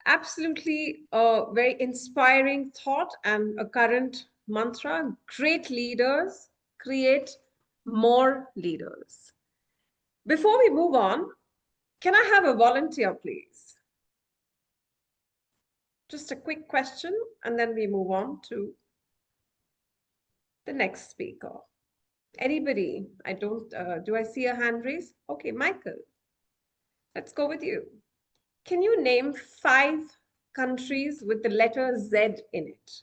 Absolutely a very inspiring thought and a current mantra. Great leaders create more leaders. Before we move on, can I have a volunteer, please? Just a quick question, and then we move on to the next speaker. Anybody? I don't, do I see a hand raised? Okay, Michael, let's go with you. Can you name 5 countries with the letter Z in it?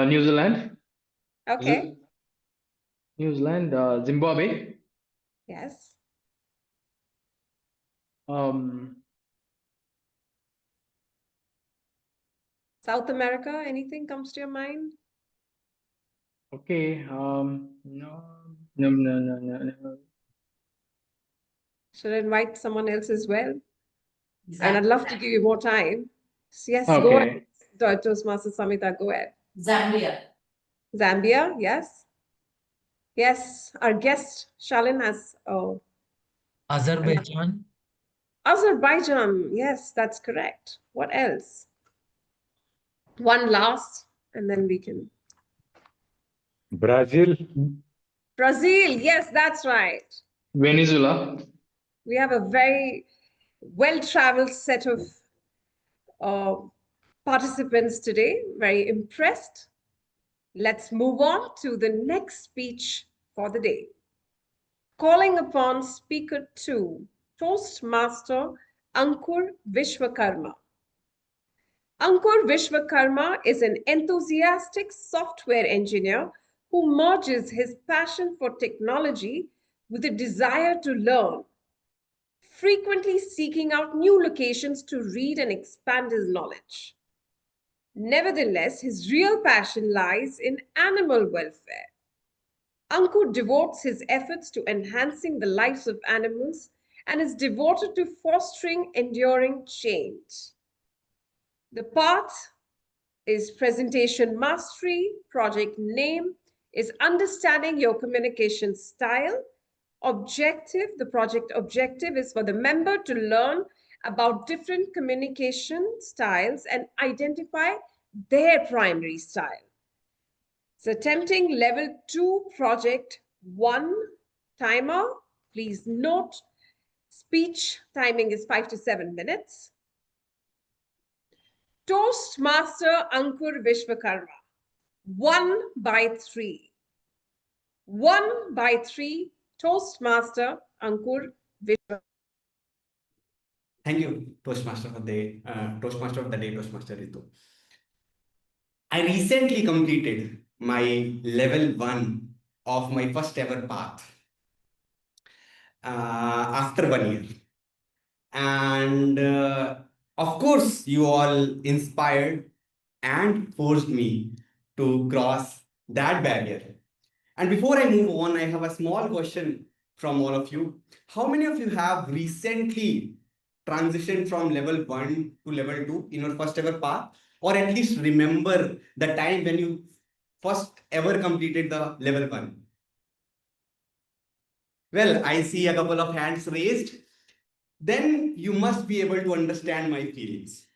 New Zealand. Okay. New Zealand, Zimbabwe. Yes. South America, anything comes to your mind? Okay. No. Should I invite someone else as well? And I'd love to give you more time. Yes, Okay. go ahead. Toastmaster Samita, go ahead. Zambia. Zambia, yes. Yes, our guest, Shalin, has... Azerbaijan. Azerbaijan, yes, that's correct. What else? One last, and then we can... Brazil. Brazil, yes, that's right. Venezuela. We have a very well-traveled set of participants today. Very impressed. Let's move on to the next speech for the day. Calling upon Speaker 2, Toastmaster Ankur Vishwakarma. Ankur Vishwakarma is an enthusiastic software engineer who merges his passion for technology with a desire to learn, frequently seeking out new locations to read and expand his knowledge. Nevertheless, his real passion lies in animal welfare. Ankur devotes his efforts to enhancing the lives of animals and is devoted to fostering enduring change. The path is presentation mastery, project name is understanding your communication style. Objective, the project objective is for the member to learn about different communication styles and identify their primary style. So attempting level 2 project 1 timer, please note, speech timing is 5 to 7 minutes. Toastmaster Ankur Vishwakarma, 1 by 3. 1 by 3, Toastmaster Ankur Vishwakarma. Thank you, Toastmaster of the day, Toastmaster Ritu. I recently completed my level 1 of my first ever path after 1 year. And of course, you all inspired and forced me to cross that barrier. And before I move on, I have a small question from all of you. How many of you have recently transition from level 1 to level 2 in your first ever path, or at least remember the time when you first ever completed the level 1? Well, I see a couple of hands raised. Then you must be able to understand my feelings.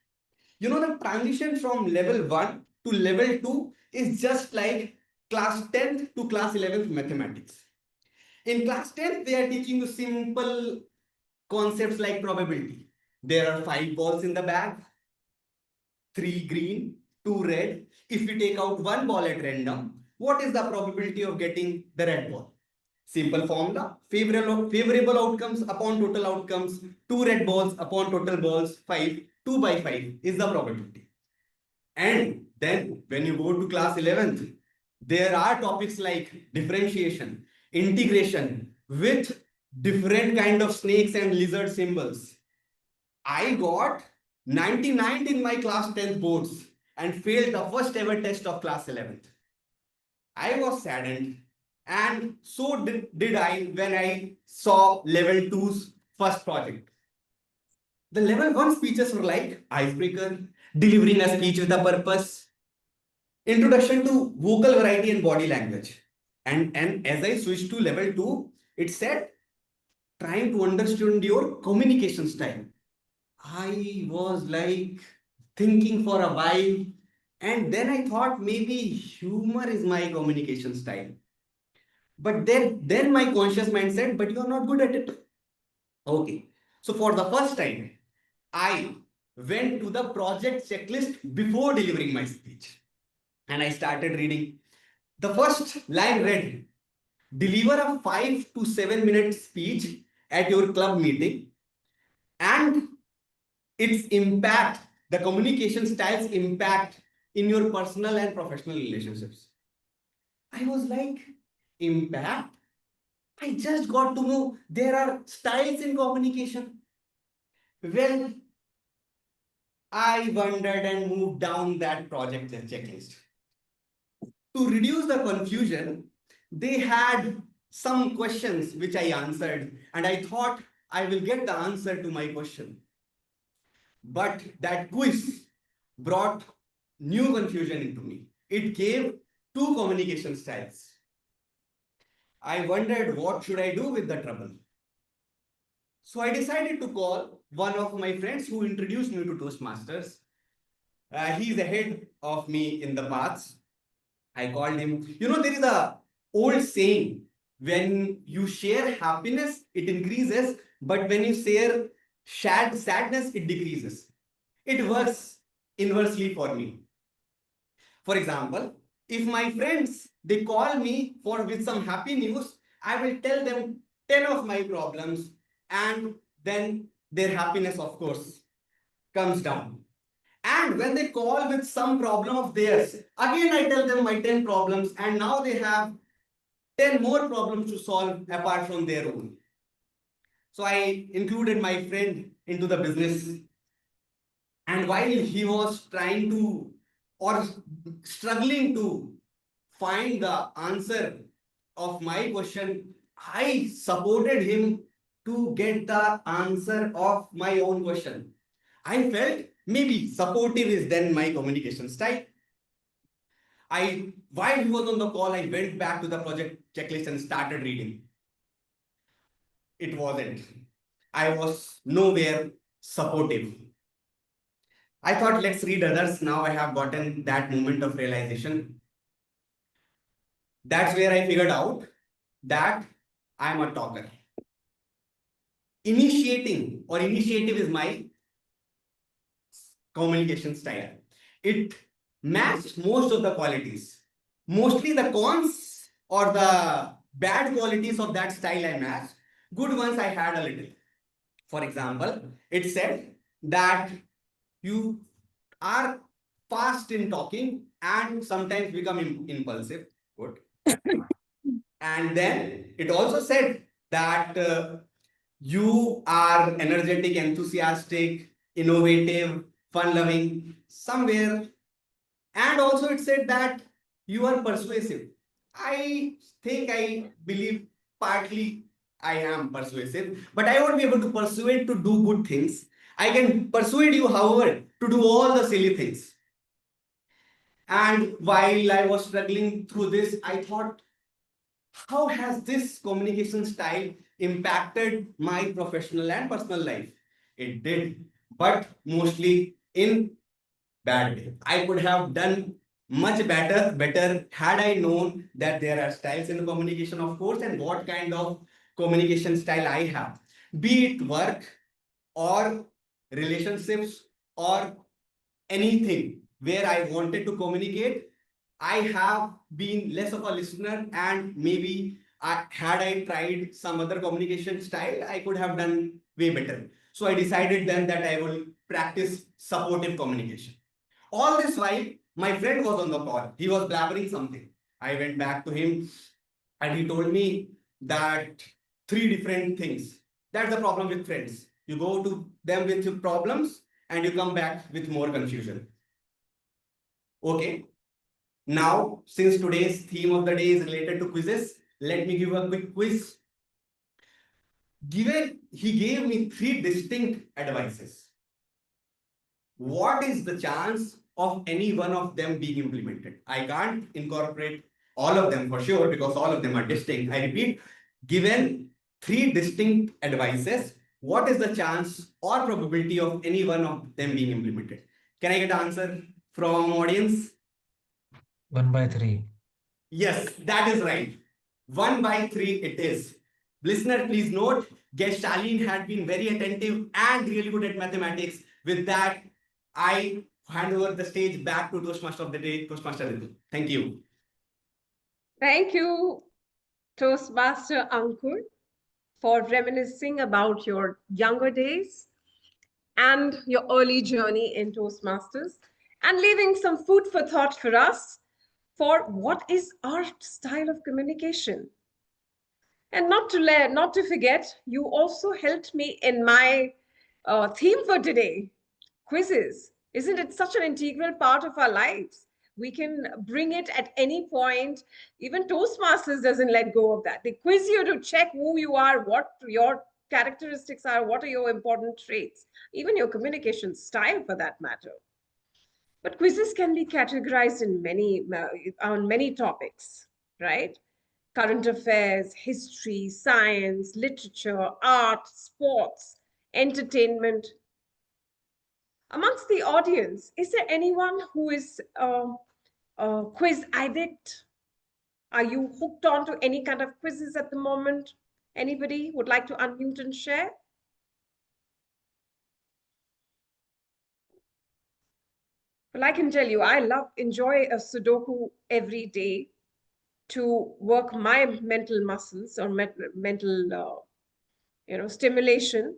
You know, the transition from level 1 to level 2 is just like class 10th to class 11th mathematics. In class 10th, they are teaching you simple concepts like probability. There are 5 balls in the bag, 3 green, 2 red. If we take out 1 ball at random, what is the probability of getting the red ball? Simple formula, favorable outcomes upon total outcomes, 2 red balls upon total balls, 5, 2 by 5 is the probability. And then when you go to class 11th, there are topics like differentiation, integration with different kind of snakes and lizard symbols. I got 99 in my class 10th boards and failed the first ever test of class 11th. I was saddened, and so did I when I saw level 2's first project. The level 1 speeches were like icebreaker, delivering a speech with a purpose, introduction to vocal variety and body language. And as I switched to level 2, it said trying to understand your communication style. I was like thinking for a while, and then I thought maybe humor is my communication style. But then my conscious mind said, but you're not good at it. Okay. So for the first time, I went to the project checklist before delivering my speech. And I started reading. The first line read, deliver a 5 to 7 minute speech at your club meeting, and its impact, the communication style's impact in your personal and professional relationships. I was like, impact? I just got to know there are styles in communication. Well, I wandered and moved down that project checklist. To reduce the confusion, they had some questions which I answered, and I thought I will get the answer to my question. But that quiz brought new confusion into me. It gave 2 communication styles. I wondered what should I do with the trouble. So I decided to call one of my friends who introduced me to Toastmasters. He's ahead of me in the paths. I called him. You know, there is a old saying, when you share happiness, it increases, but when you share sadness, it decreases. It works inversely for me. For example, if my friends, they call me with some happy news, I will tell them 10 of my problems, and then their happiness, of course, comes down. And when they call with some problem of theirs, again I tell them my 10 problems, and now they have 10 more problems to solve apart from their own. So I included my friend into the business. And while he was trying to or struggling to find the answer of my question, I supported him to get the answer of my own question. I felt maybe supportive is then my communication style. While he was on the call, I went back to the project checklist and started reading. It wasn't. I was nowhere supportive. I thought, let's read others. Now I have gotten that moment of realization. That's where I figured out that I'm a talker. Initiative is my communication style. It matched most of the qualities. Mostly the cons or the bad qualities of that style I matched. Good ones I had a little. For example, it said that you are fast in talking and sometimes become impulsive. Good. And then it also said that you are energetic, enthusiastic, innovative, fun-loving, somewhere. And also it said that you are persuasive. I believe partly I am persuasive, but I won't be able to persuade to do good things. I can persuade you, however, to do all the silly things. And while I was struggling through this, I thought, how has this communication style impacted my professional and personal life? It did, but mostly in bad way. I could have done much better had I known that there are styles in communication, of course, and what kind of communication style I have, be it work or relationships or anything where I wanted to communicate. I have been less of a listener, and maybe had I tried some other communication style, I could have done way better. So I decided then that I will practice supportive communication. All this while, my friend was on the call. He was blabbering something. I went back to him and he told me that 3 different things. That's the problem with friends. You go to them with your problems and you come back with more confusion. Okay. Now, since today's theme of the day is related to quizzes, let me give a quick quiz. He gave me 3 distinct advices. What is the chance of any one of them being implemented? I can't incorporate all of them for sure because all of them are distinct. I repeat, given 3 distinct advices, what is the chance or probability of any one of them being implemented? Can I get an answer from audience? 1/3. Yes, that is right. 1/3 it is. Listener, please note, guest Shaleen had been very attentive and really good at mathematics. With that, I hand over the stage back to Toastmaster of the day, Toastmaster Ritu. Thank you. Thank you, Toastmaster Ankur, for reminiscing about your younger days and your early journey in Toastmasters and leaving some food for thought for us for what is our style of communication. And not to forget, you also helped me in my theme for today, quizzes. Isn't it such an integral part of our lives? We can bring it at any point. Even Toastmasters doesn't let go of that. They quiz you to check who you are, what your characteristics are, what are your important traits, even your communication style for that matter. But quizzes can be categorized in on many topics, right? Current affairs, history, science, literature, art, sports, entertainment. Amongst the audience, is there anyone who is a quiz addict? Are you hooked on to any kind of quizzes at the moment? Anybody would like to unmute and share? Well, I can tell you, I enjoy a Sudoku every day to work my mental muscles or mental, stimulation.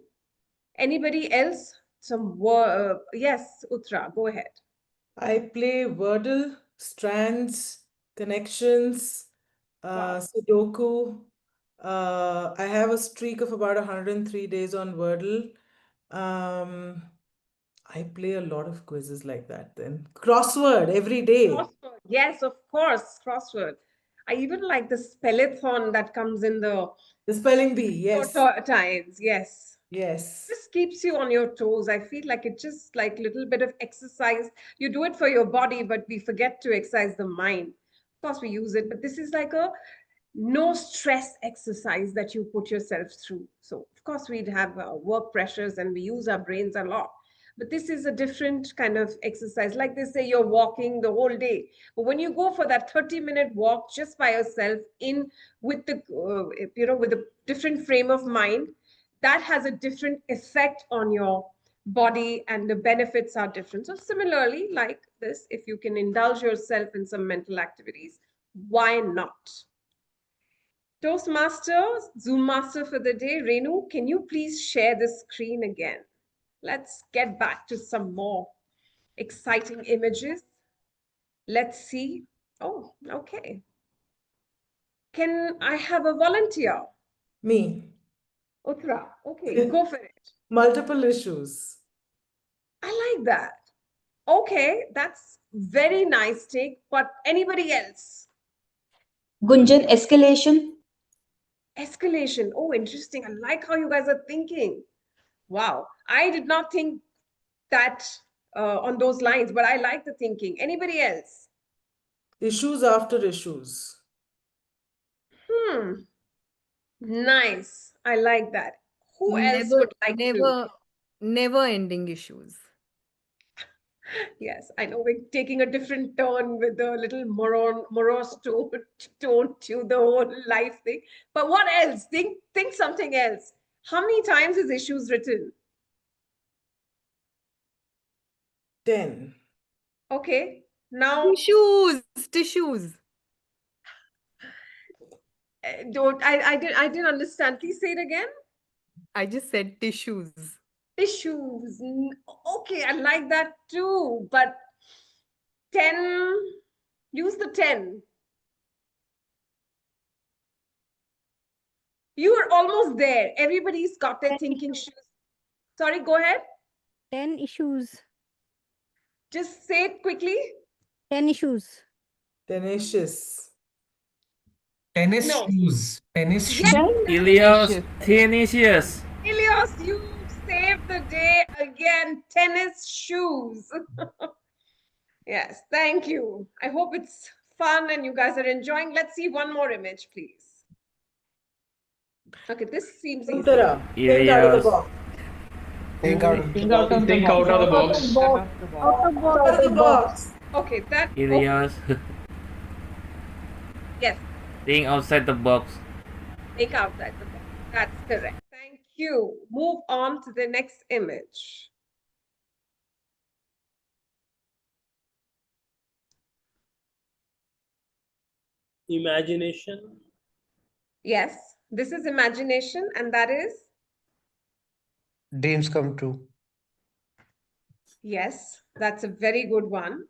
Anybody else? Yes, Uttara, go ahead. I play Wordle, Strands, Connections, Sudoku. I have a streak of about 103 days on Wordle. I play a lot of quizzes like that then. Crossword every day. Crossword. Yes, of course, crossword. I even like the spellathon that comes in the spelling bee, yes. Times, yes. Yes. This keeps you on your toes. I feel like it's just like a little bit of exercise. You do it for your body, but we forget to exercise the mind. Of course, we use it, but this is like a no stress exercise that you put yourself through. So, of course, we'd have work pressures and we use our brains a lot. But this is a different kind of exercise. Like they say, you're walking the whole day. But when you go for that 30-minute walk just by yourself with the, with a different frame of mind, that has a different effect on your body and the benefits are different. So similarly, like this, if you can indulge yourself in some mental activities, why not? Toastmaster, Zoom master for the day, Renu, can you please share the screen again? Let's get back to some more exciting images. Let's see. Oh, okay. Can I have a volunteer? Me. Uttara, okay, go for it. Multiple issues. I like that. Okay, that's very nice take, but anybody else? Gunjan, escalation. Escalation. Oh, interesting. I like how you guys are thinking. Wow. I did not think that on those lines, but I like the thinking. Anybody else? Issues after issues. Nice. I like that. Who else would like to? Never ending issues. Yes, I know we're taking a different turn with the little morose tone to the whole life thing. But what else? Think something else. How many times is issues written? 10. Okay. Now Tissues. I didn't understand. Please say it again. I just said tissues. Tissues. Okay, I like that too. But 10, use the 10. You are almost there. Everybody's got their thinking shoes. Sorry, go ahead. 10 issues. Just say it quickly. 10 issues. Tenacious. Tennis No. shoes. Tennis shoes. Yes. Ilios, Tenacious. Ilios, you saved the day again. Tennis shoes. Yes, thank you. I hope it's fun and you guys are enjoying. Let's see one more image, please. Okay, this seems easy. Think out of the box. Think out of the box. Out of the box. Okay, that. Ilios. Yes. Think outside the box. Think outside the box. That's correct. Thank you. Move on to the next image. Imagination. Yes, this is imagination, and that is? Dreams come true. Yes, that's a very good one.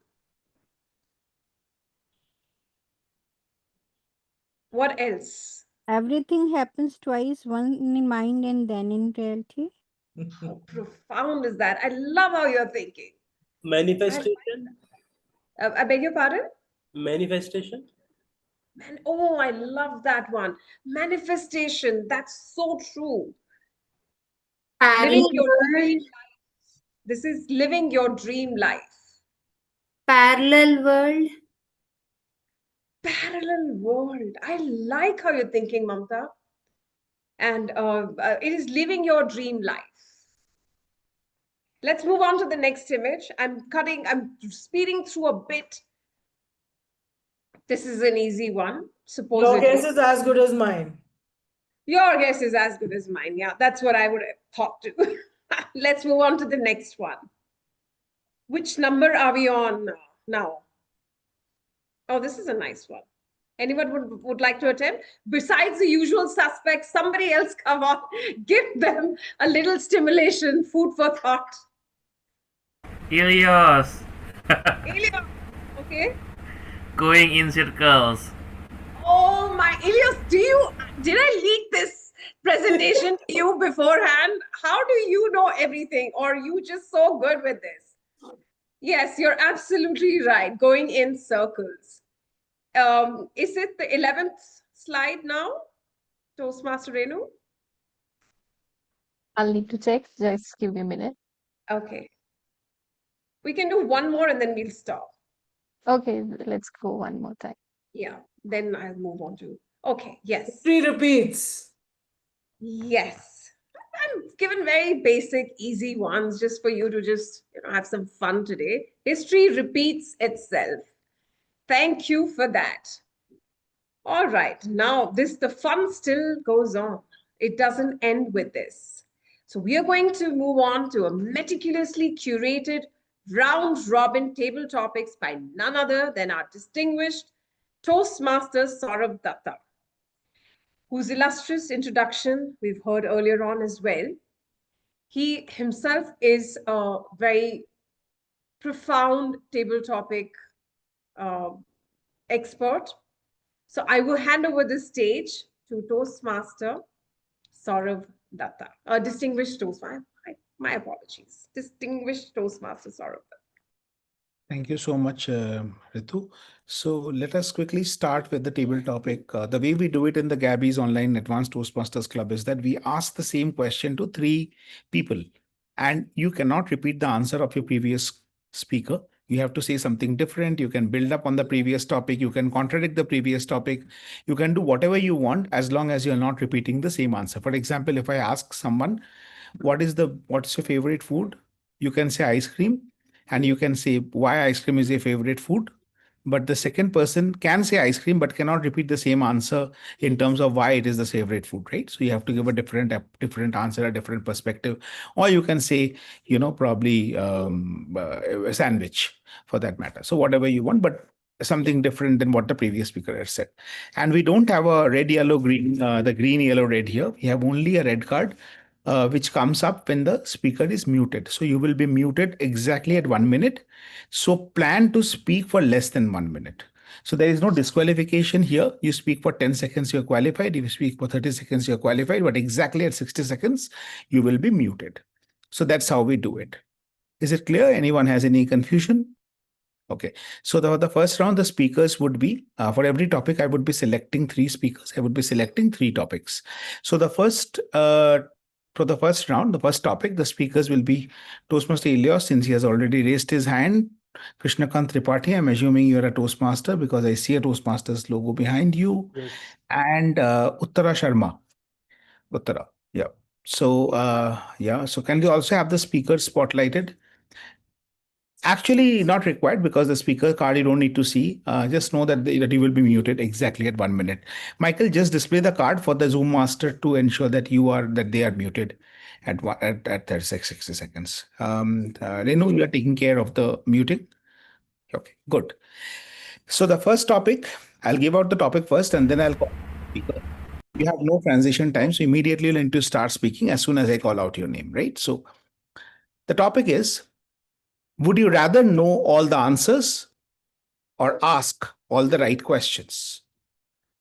What else? Everything happens twice, one in mind and then in reality. How profound is that? I love how you're thinking. Manifestation. I beg your pardon? Manifestation. Oh, I love that one. Manifestation. That's so true. Living your dream life. This is living your dream life. Parallel world. Parallel world. I like how you're thinking, Mamta. And it is living your dream life. Let's move on to the next image. I'm speeding through a bit. This is an easy one. Your guess is as good as mine. Your guess is as good as mine. Yeah, that's what I would have thought too. Let's move on to the next one. Which number are we on now? Oh, this is a nice one. Anyone would like to attempt? Besides the usual suspects, somebody else come on. Give them a little stimulation, food for thought. Ilios. Ilios, okay. Going in circles. Oh my, Ilios, did I leak this presentation to you beforehand? How do you know everything? Or are you just so good with this? Yes, you're absolutely right. Going in circles. Is it the 11th slide now, Toastmaster Renu? I'll need to check. Just give me a minute. Okay. We can do one more and then we'll stop. Okay, let's go one more time. Yeah, then I'll move on to. Okay, yes. 3 repeats. Yes. I'm given very basic, easy ones just for you to just have some fun today. History repeats itself. Thank you for that. All right, now the fun still goes on. It doesn't end with this. So we are going to move on to a meticulously curated round-robin table topics by none other than our distinguished Toastmaster Sourav Dutta, whose illustrious introduction we've heard earlier on as well. He himself is a very profound table topic expert. So I will hand over the stage to Toastmaster Sourav Dutta, distinguished Toastmaster. My apologies, distinguished Toastmaster Sourav Dutta. Thank you so much, Ritu. So let us quickly start with the table topic. The way we do it in the Gabbys Online Advanced Toastmasters Club is that we ask the same question to three people, and you cannot repeat the answer of your previous speaker. You have to say something different. You can build up on the previous topic. You can contradict the previous topic. You can do whatever you want as long as you're not repeating the same answer. For example, if I ask someone, what's your favorite food? You can say ice cream, and you can say why ice cream is your favorite food. But the second person can say ice cream but cannot repeat the same answer in terms of why it is the favorite food, right? So you have to give a different answer, a different perspective. Or you can say, probably a sandwich for that matter. So whatever you want, but something different than what the previous speaker has said. And we don't have a red, yellow, green, the green, yellow, red here. We have only a red card, which comes up when the speaker is muted. So you will be muted exactly at 1 minute. So plan to speak for less than 1 minute. So there is no disqualification here. You speak for 10 seconds, you're qualified. If you speak for 30 seconds, you're qualified. But exactly at 60 seconds, you will be muted. So that's how we do it. Is it clear? Anyone has any confusion? Okay, so the first round, the speakers would be, for every topic, I would be selecting 3 speakers. I would be selecting 3 topics. So for the first round, the first topic, the speakers will be Toastmaster Elias, since he has already raised his hand. Krishnakant Tripathi, I'm assuming you're a Toastmaster because I see a Toastmasters logo behind you. Yes. And Uttara Sharma. Uttara, yeah. So, so can you also have the speakers spotlighted? Actually, not required because the speaker card you don't need to see. Just know that you will be muted exactly at 1 minute. Michael, just display the card for the Zoom master to ensure that they are muted at 60 seconds. Renu, you are taking care of the muting. Okay, good. So the first topic, I'll give out the topic first, and then I'll call the speaker. You have no transition time, so immediately you'll need to start speaking as soon as I call out your name, right? So the topic is, would you rather know all the answers or ask all the right questions?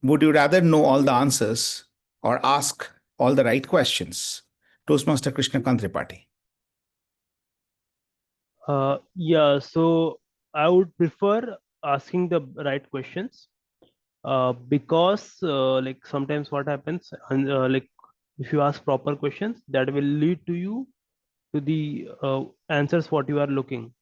Would you rather know all the answers or ask all the right questions? Toastmaster Krishnakant Tripathi. Yeah, so I would prefer asking the right questions because like sometimes what happens, and like if you ask proper questions, that will lead to you to the answers what you are looking.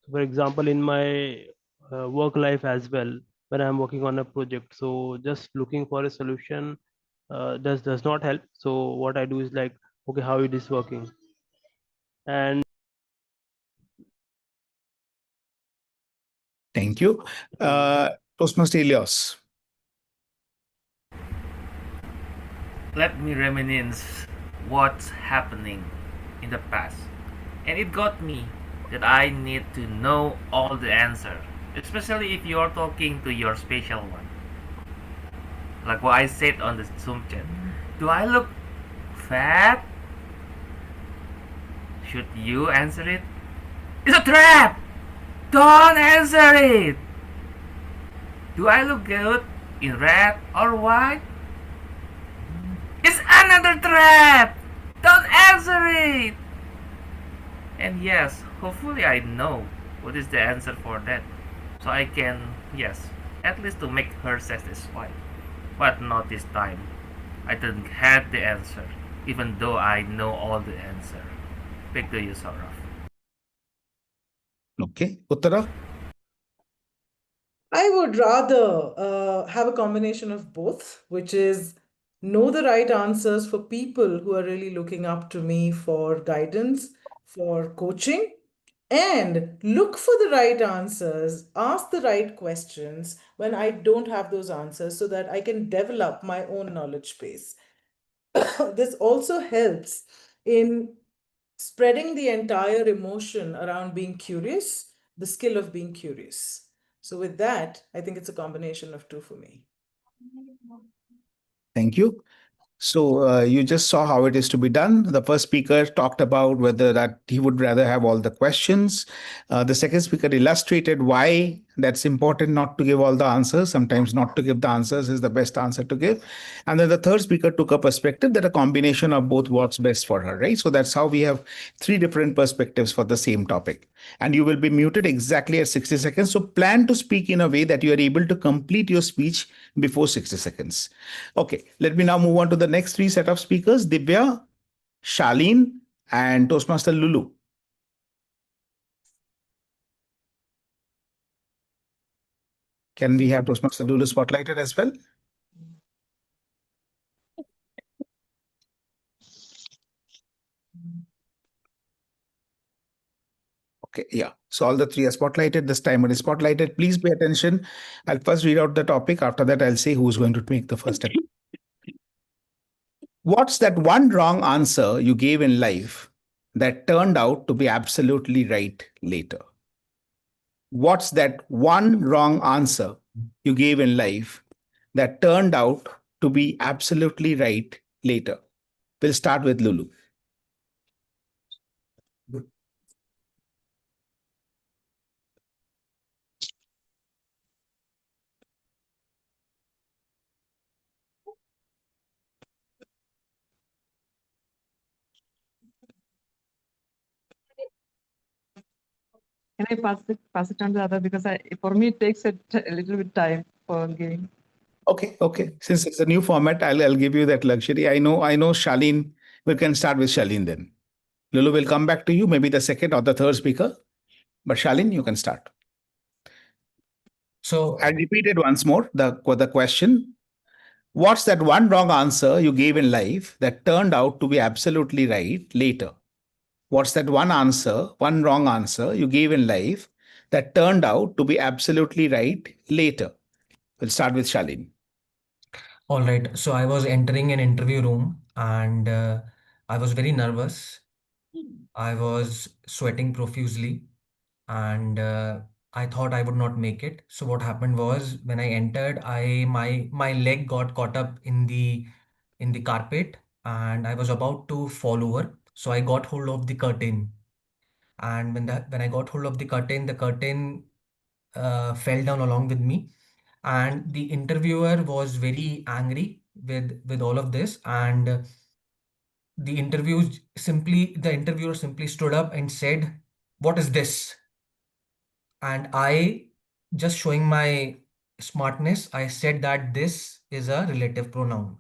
So for example, in my work life as well, when I'm working on a project, so just looking for a solution does not help. So what I do is like, okay, how it is working, and Thank you. Toastmaster Elias. Let me reminisce what's happening in the past. And it got me that I need to know all the answer, especially if you're talking to your special one. Like what I said on the Zoom chat. Do I look fat? Should you answer it? It's a trap! Don't answer it! Do I look good in red or white? It's another trap! Don't answer it! And yes, hopefully I know what is the answer for that. So I can, yes, at least to make her satisfied. But not this time. I didn't have the answer, even though I know all the answer. Back to you, Sourav. Okay, Uttara. I would rather have a combination of both, which is know the right answers for people who are really looking up to me for guidance, for coaching, and look for the right answers, ask the right questions when I don't have those answers so that I can develop my own knowledge base. This also helps in spreading the entire emotion around being curious, the skill of being curious. So with that, I think it's a combination of 2 for me. Thank you. So you just saw how it is to be done. The first speaker talked about whether that he would rather have all the questions. The second speaker illustrated why That's important, not to give all the answers. Sometimes not to give the answers is the best answer to give. And then the third speaker took a perspective that a combination of both works best for her, right? So that's how we have 3 different perspectives for the same topic. And you will be muted exactly at 60 seconds. So plan to speak in a way that you are able to complete your speech before 60 seconds. Okay, let me now move on to the next 3 set of speakers, Divya, Shaleen, and Toastmaster Lulu. Can we have Toastmaster Lulu spotlighted as well? Okay, yeah. So all the 3 are spotlighted. This timer is spotlighted. Please pay attention. I'll first read out the topic. After that, I'll say who's going to make the first step. What's that one wrong answer you gave in life that turned out to be absolutely right later? What's that one wrong answer you gave in life that turned out to be absolutely right later? We'll start with Lulu. Can I pass it on to the other, because for me it takes a little bit time for giving. Okay. Since it's a new format, I'll give you that luxury. I know Shaleen. We can start with Shaleen then. Lulu will come back to you, maybe the second or the third speaker. But Shaleen, you can start. So I'll repeat it once more. The question. What's that one wrong answer you gave in life that turned out to be absolutely right later? What's that one wrong answer you gave in life that turned out to be absolutely right later? We'll start with Shaleen. all right. So I was entering an interview room and I was very nervous. I was sweating profusely and I thought I would not make it. So what happened was when I entered, my leg got caught up in the carpet and I was about to fall over. So I got hold of the curtain. And when I got hold of the curtain fell down along with me. And the interviewer was very angry with all of this. And the interviewer simply stood up and said, "What is this?" And I, just showing my smartness, I said that this is a relative pronoun.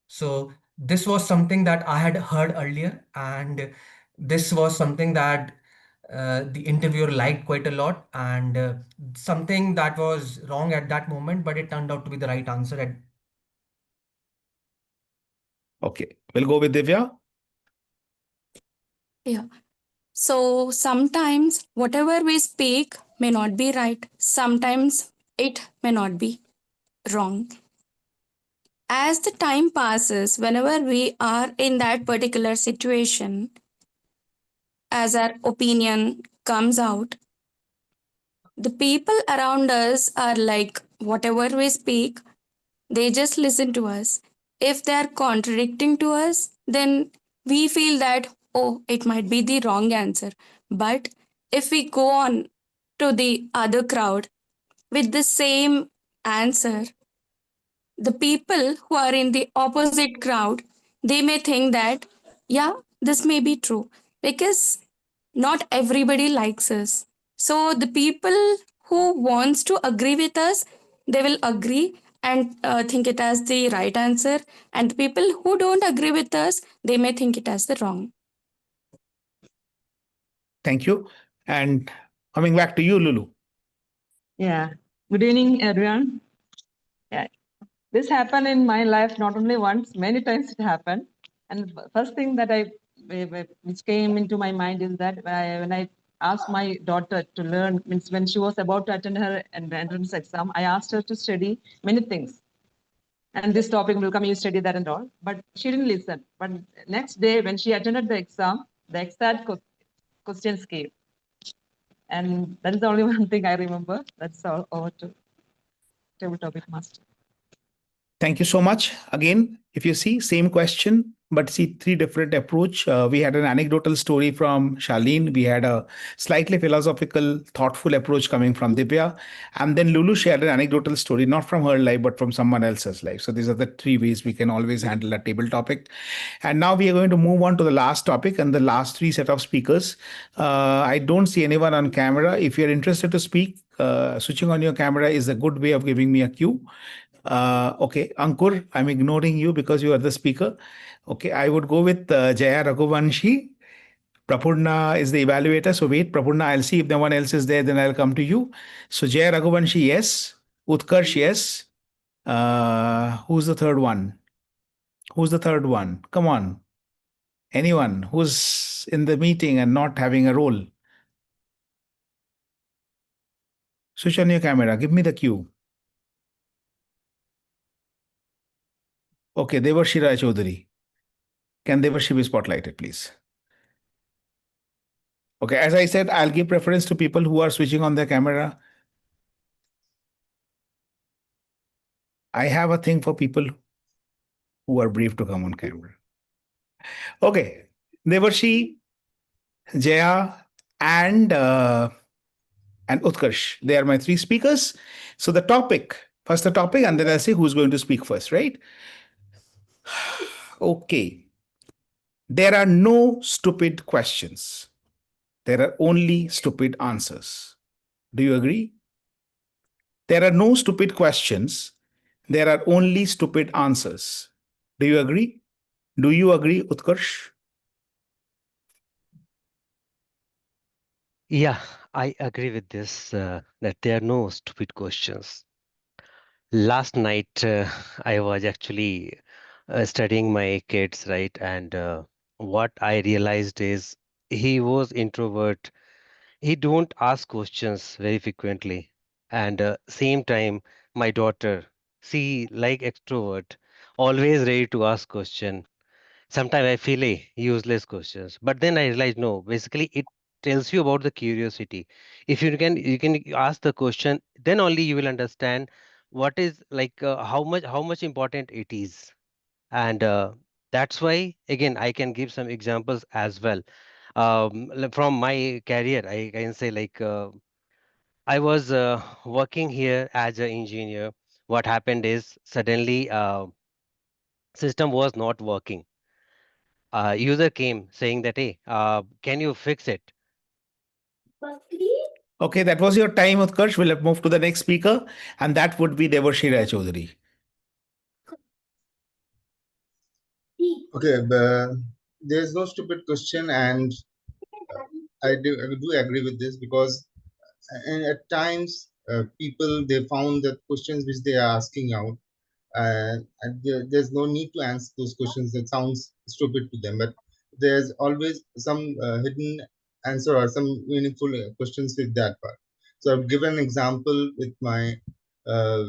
So this was something that I had heard earlier, and this was something that the interviewer liked quite a lot, and something that was wrong at that moment, but it turned out to be the right answer. Okay, we'll go with Divya. Yeah. So sometimes whatever we speak may not be right. Sometimes it may not be wrong. As the time passes, whenever we are in that particular situation, as our opinion comes out, the people around us are like, whatever we speak, they just listen to us. If they are contradicting to us, then we feel that, oh, it might be the wrong answer. But if we go on to the other crowd with the same answer, the people who are in the opposite crowd, they may think that, yeah, this may be true, because not everybody likes us. So the people who wants to agree with us, they will agree and think it as the right answer, and the people who don't agree with us, they may think it as the wrong. Thank you. And coming back to you, Lulu. Yeah. Good evening, everyone. Yeah. This happened in my life not only once, many times it happened. And first thing that which came into my mind is that when I asked my daughter to learn, means when she was about to attend her entrance exam, I asked her to study many things. And this topic will come, you study that and all. But she didn't listen. But next day, when she attended the exam, the exact questions came. And that is the only one thing I remember. That's all. Over to table topic master. Thank you so much. Again, if you see, same question, but see three different approach. We had an anecdotal story from Charlene. We had a slightly philosophical, thoughtful approach coming from Divya. And then Lulu shared an anecdotal story, not from her life, but from someone else's life. So these are the three ways we can always handle a table topic. And now we are going to move on to the last topic and the last three set of speakers. I don't see anyone on camera. If you're interested to speak, switching on your camera is a good way of giving me a cue. Okay, Ankur, I'm ignoring you because you are the speaker. Okay, I would go with Jaya Raghuvanshi. Prapurna is the evaluator. So wait, Prapurna, I'll see if no one else is there, then I'll come to you. So Jaya Raghuvanshi, yes. Utkarsh, yes. Who's the third one? Who's the third one? Come on. Anyone who's in the meeting and not having a role? Switch on your camera. Give me the cue. Okay, Devarshi Rai Chaudhary. Can Devarshi be spotlighted, please? Okay, as I said, I'll give preference to people who are switching on their camera. I have a thing for people who are brave to come on camera. Okay, Devarshi, Jaya, and Utkarsh. They are my three speakers. So the topic, first the topic, and then I'll say who's going to speak first, right? Okay. There are no stupid questions. There are only stupid answers. Do you agree? There are no stupid questions. There are only stupid answers. Do you agree? Do you agree, Utkarsh? Yeah, I agree with this, that there are no stupid questions. Last night, I was actually studying my kids, right? And what I realized is he was introvert. He don't ask questions very frequently. And same time, my daughter, she like extrovert, always ready to ask question. Sometimes I feel useless questions, but then I realize no. Basically, it tells you about the curiosity. If you can ask the question, then only you will understand what is like how much important it is, and that's why again I can give some examples as well. From my career, I can say like I was working here as an engineer. What happened is suddenly system was not working. User came saying that, hey, can you fix it? Okay, that was your time, Utkarsh. We'll move to the next speaker, and that would be Devarshi Rai Chaudhary. Okay, there's no stupid question, and I do agree with this because at times people they found that questions which they are asking out, and there's no need to answer those questions that sounds stupid to them, but there's always some hidden answer or some meaningful questions with that part. So I've given an example with my uh,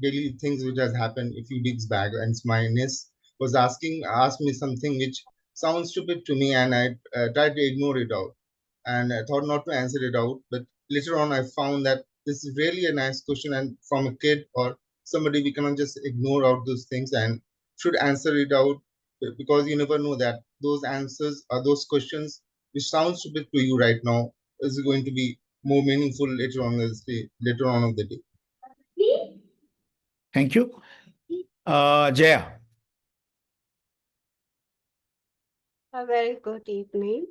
daily things which has happened a few weeks back, and my niece was asked me something which sounds stupid to me, and I tried to ignore it out, and I thought not to answer it out. But later on, I found that this is really a nice question, and from a kid or somebody, we cannot just ignore out those things and should answer it out, because you never know that those answers or those questions which sound stupid to you right now is going to be more meaningful later on later on of the day. Thank you. Jaya. A very good evening.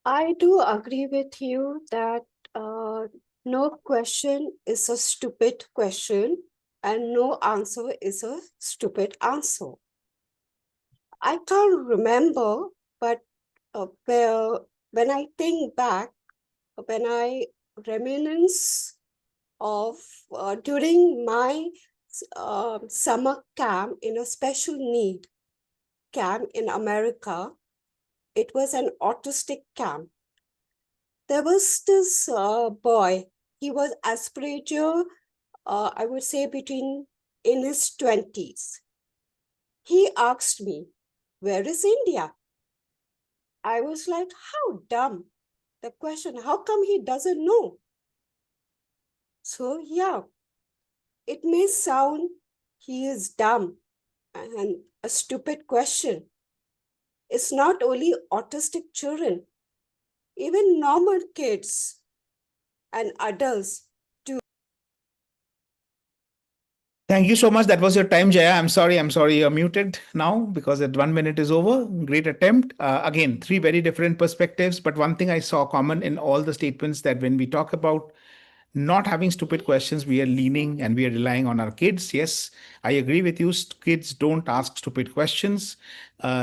I do agree with you that no question is a stupid question and no answer is a stupid answer. I can't remember, but when I think back, when I reminisce of during my summer camp in a special need camp in America, it was an autistic camp. There was this boy, he was Asperger, I would say in his 20s. He asked me, where is India? I was like, how dumb. The question, how come he doesn't know? So yeah, it may sound he is dumb, And a stupid question. It's not only autistic children, even normal kids and adults too. Thank you so much. That was your time, Jaya. I'm sorry. You're muted now because that 1 minute is over. Great attempt. Again, three very different perspectives. But one thing I saw common in all the statements that when we talk about not having stupid questions, we are leaning and we are relying on our kids. Yes, I agree with you. Kids don't ask stupid questions.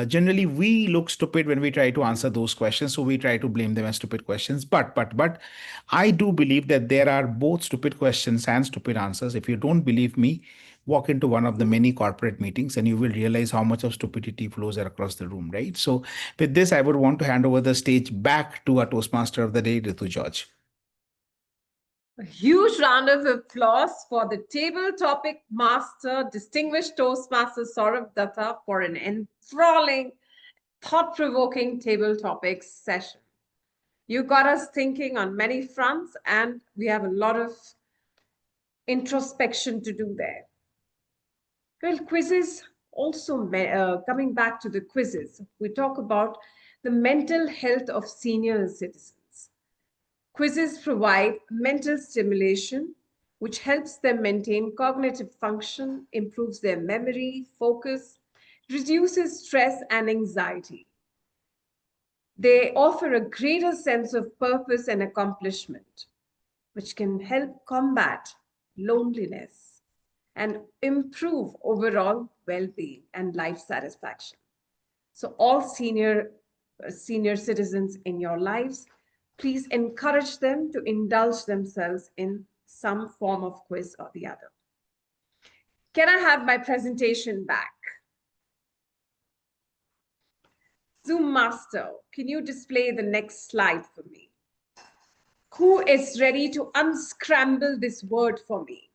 Generally, we look stupid when we try to answer those questions, so we try to blame them as stupid questions. But I do believe that there are both stupid questions and stupid answers. If you don't believe me, walk into one of the many corporate meetings and you will realize how much of stupidity flows across the room, right? So, with this, I would want to hand over the stage back to our Toastmaster of the day, Ritu George. A huge round of applause for the table topic master, distinguished Toastmaster Sourav Dutta for an enthralling, thought-provoking table topics session. You got us thinking on many fronts, and we have a lot of introspection to do there. Well, quizzes also, coming back to the quizzes, we talk about the mental health of senior citizens. Quizzes provide mental stimulation, which helps them maintain cognitive function, improves their memory, focus, reduces stress and anxiety. They offer a greater sense of purpose and accomplishment, which can help combat loneliness and improve overall well-being and life satisfaction. So all senior citizens in your lives, please encourage them to indulge themselves in some form of quiz or the other. Can I have my presentation back? Zoom Master, can you display the next slide for me? Who is ready to unscramble this word for me?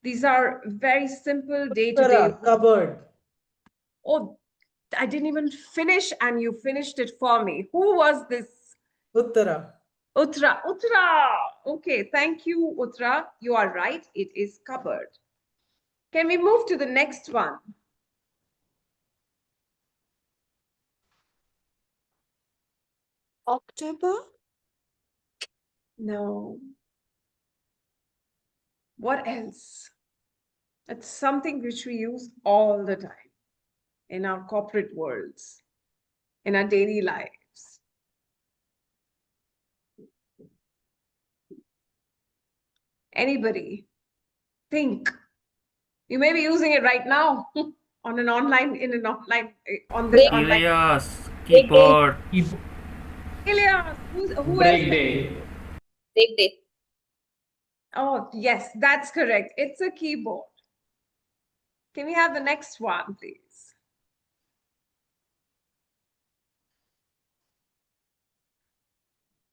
These are very simple day-to-day. Cupboard. Oh, I didn't even finish and you finished it for me. Who was this? Uttara. Uttara. Okay, thank you, Uttara. You are right. It is cupboard. Can we move to the next one? October? No. What else? It's something which we use all the time in our corporate worlds, in our daily lives. Anybody? Think. You may be using it right now on an online, on this online. Ilias, keyboard. Ilias, who Break else? day. Break day. Oh, yes, that's correct. It's a keyboard. Can we have the next one, please?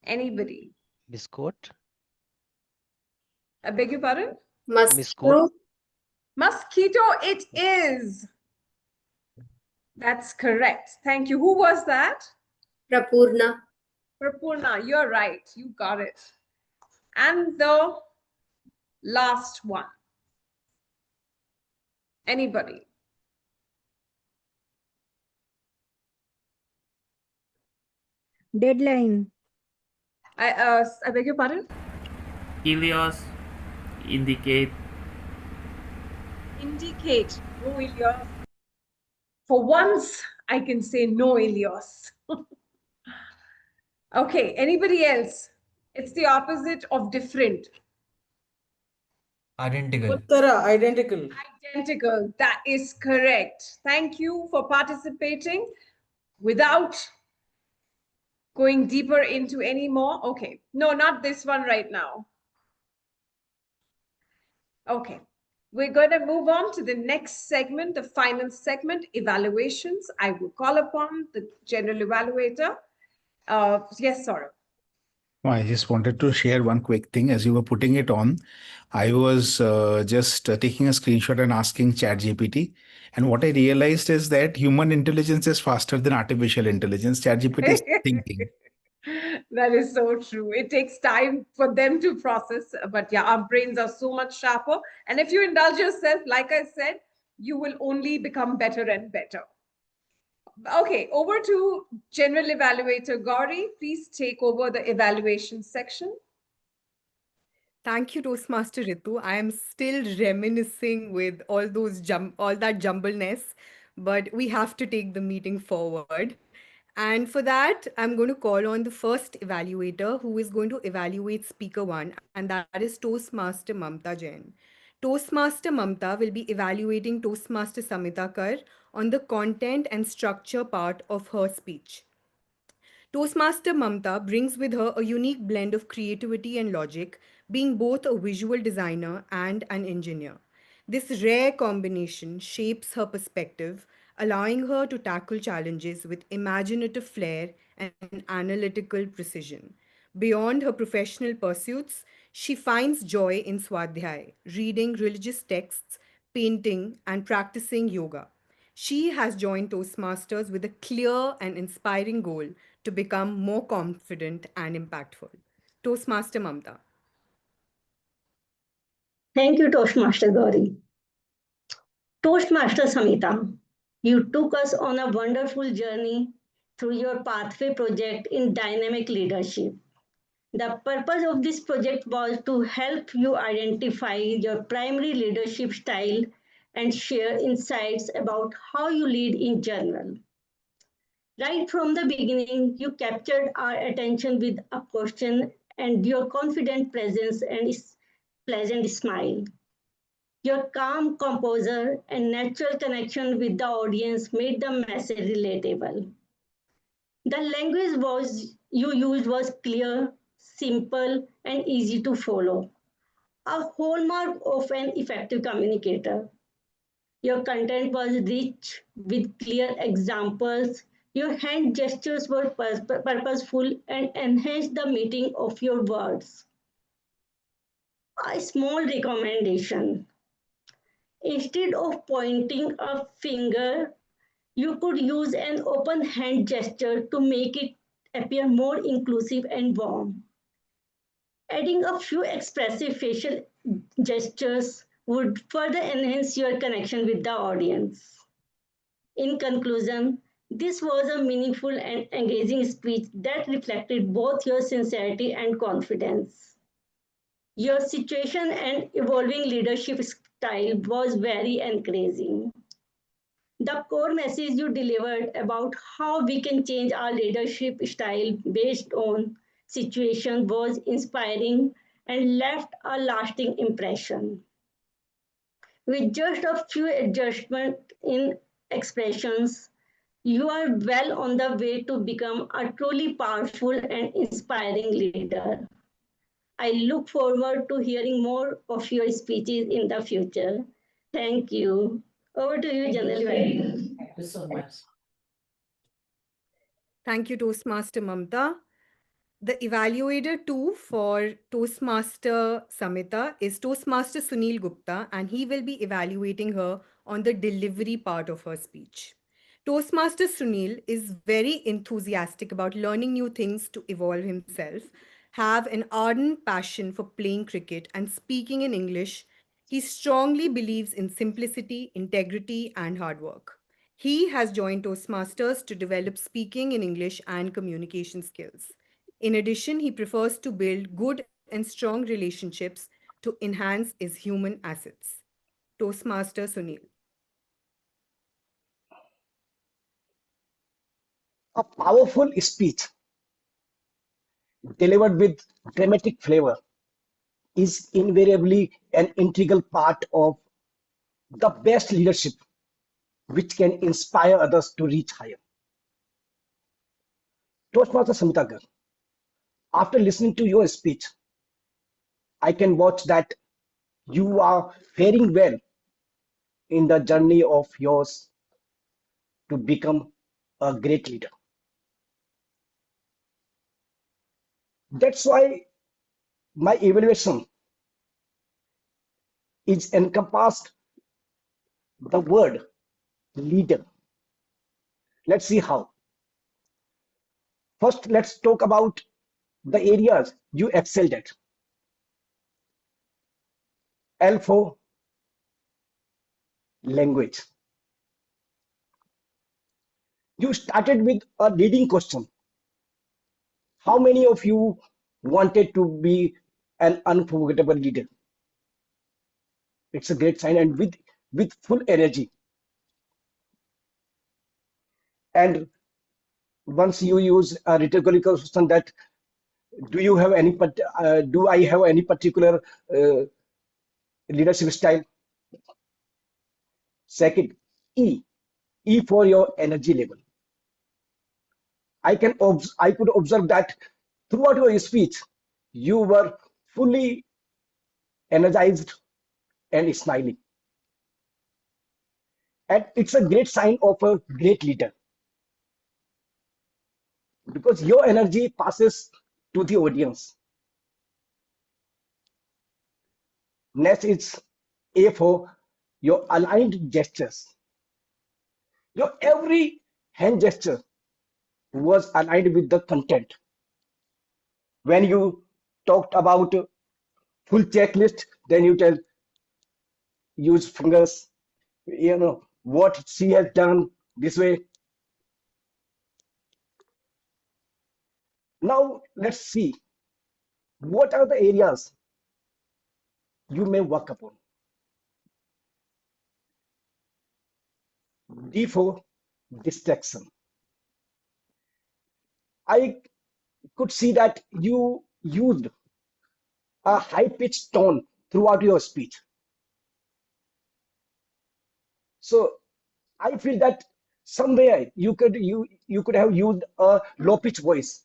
Anybody? Biscuit. I beg your pardon? Mosquito. Mosquito, it is. That's correct. Thank you. Who was that? Prapurna. Prapurna, you're right. You got it. And the last one. Anybody? Deadline. I beg your pardon? Ilias, indicate. Indicate. No, Ilias. For once, I can say no, Ilias. Okay, anybody else? It's the opposite of different. Identical. Uttara, identical. Identical. That is correct. Thank you for participating. Without going deeper into any more. Okay. No, not this one right now. Okay. We're going to move on to the next segment, the final segment, evaluations. I will call upon the general evaluator. Yes, Sourav. I just wanted to share one quick thing. As you were putting it on, I was just taking a screenshot and asking ChatGPT. And what I realized is that human intelligence is faster than artificial intelligence. ChatGPT is thinking. That is so true. It takes time for them to process. But yeah, our brains are so much sharper. And if you indulge yourself, like I said, you will only become better and better. Okay, over to General Evaluator Gaurii. Please take over the evaluation section. Thank you, Toastmaster Ritu. I am still reminiscing with all that jumbleness, but we have to take the meeting forward. And for that, I'm going to call on the first evaluator who is going to evaluate speaker one, and that is Toastmaster Mamta Jain. Toastmaster Mamta will be evaluating Toastmaster Samita Kar on the content and structure part of her speech. Toastmaster Mamta brings with her a unique blend of creativity and logic, being both a visual designer and an engineer. This rare combination shapes her perspective, allowing her to tackle challenges with imaginative flair and analytical precision. Beyond her professional pursuits, she finds joy in Swadhyay, reading religious texts, painting, and practicing yoga. She has joined Toastmasters with a clear and inspiring goal to become more confident and impactful. Toastmaster Mamta. Thank you, Toastmaster Gauri. Toastmaster Samita, you took us on a wonderful journey through your Pathway project in dynamic leadership. The purpose of this project was to help you identify your primary leadership style and share insights about how you lead in general. Right from the beginning, you captured our attention with a question and your confident presence and pleasant smile. Your calm composure and natural connection with the audience made the message relatable. The language you used was clear, simple, and easy to follow, a hallmark of an effective communicator. Your content was rich with clear examples. Your hand gestures were purposeful and enhanced the meaning of your words. A small recommendation. Instead of pointing a finger, you could use an open hand gesture to make it appear more inclusive and warm. Adding a few expressive facial gestures would further enhance your connection with the audience. In conclusion, this was a meaningful and engaging speech that reflected both your sincerity and confidence. Your situation and evolving leadership style was very encouraging. The core message you delivered about how we can change our leadership style based on situation was inspiring and left a lasting impression. With just a few adjustments in expressions, you are well on the way to become a truly powerful and inspiring leader. I look forward to hearing more of your speeches in the future. Thank you. Over to you, General Evaluator. Thank you so much. Thank you, Toastmaster Mamta. The evaluator 2 for Toastmaster Samita is Toastmaster Sunil Gupta, and he will be evaluating her on the delivery part of her speech. Toastmaster Sunil is very enthusiastic about learning new things to evolve himself, have an ardent passion for playing cricket and speaking in English. He strongly believes in simplicity, integrity, and hard work. He has joined Toastmasters to develop speaking in English and communication skills. In addition, he prefers to build good and strong relationships to enhance his human assets. Toastmaster Sunil. A powerful speech delivered with dramatic flavor is invariably an integral part of the best leadership, which can inspire others to reach higher. Toastmaster Samita Kar, after listening to your speech, I can watch that you are faring well in the journey of yours to become a great leader. That's why my evaluation is encompassed the word leader. Let's see how. First, let's talk about the areas you excelled at. L4, language. You started with a leading question. How many of you wanted to be an unforgettable leader? It's a great sign, and with full energy. And once you use a rhetorical question that do I have any particular leadership style? Second, E for your energy level. I could observe that throughout your speech, you were fully energized and smiling. And it's a great sign of a great leader, because your energy passes to the audience. Next is A for your aligned gestures. Your every hand gesture was aligned with the content. When you talked about full checklist, then you tell, use fingers, what she has done this way. Now let's see what are the areas you may work upon. D for distraction. I could see that you used a high-pitched tone throughout your speech. So I feel that somewhere you could have used a low-pitched voice.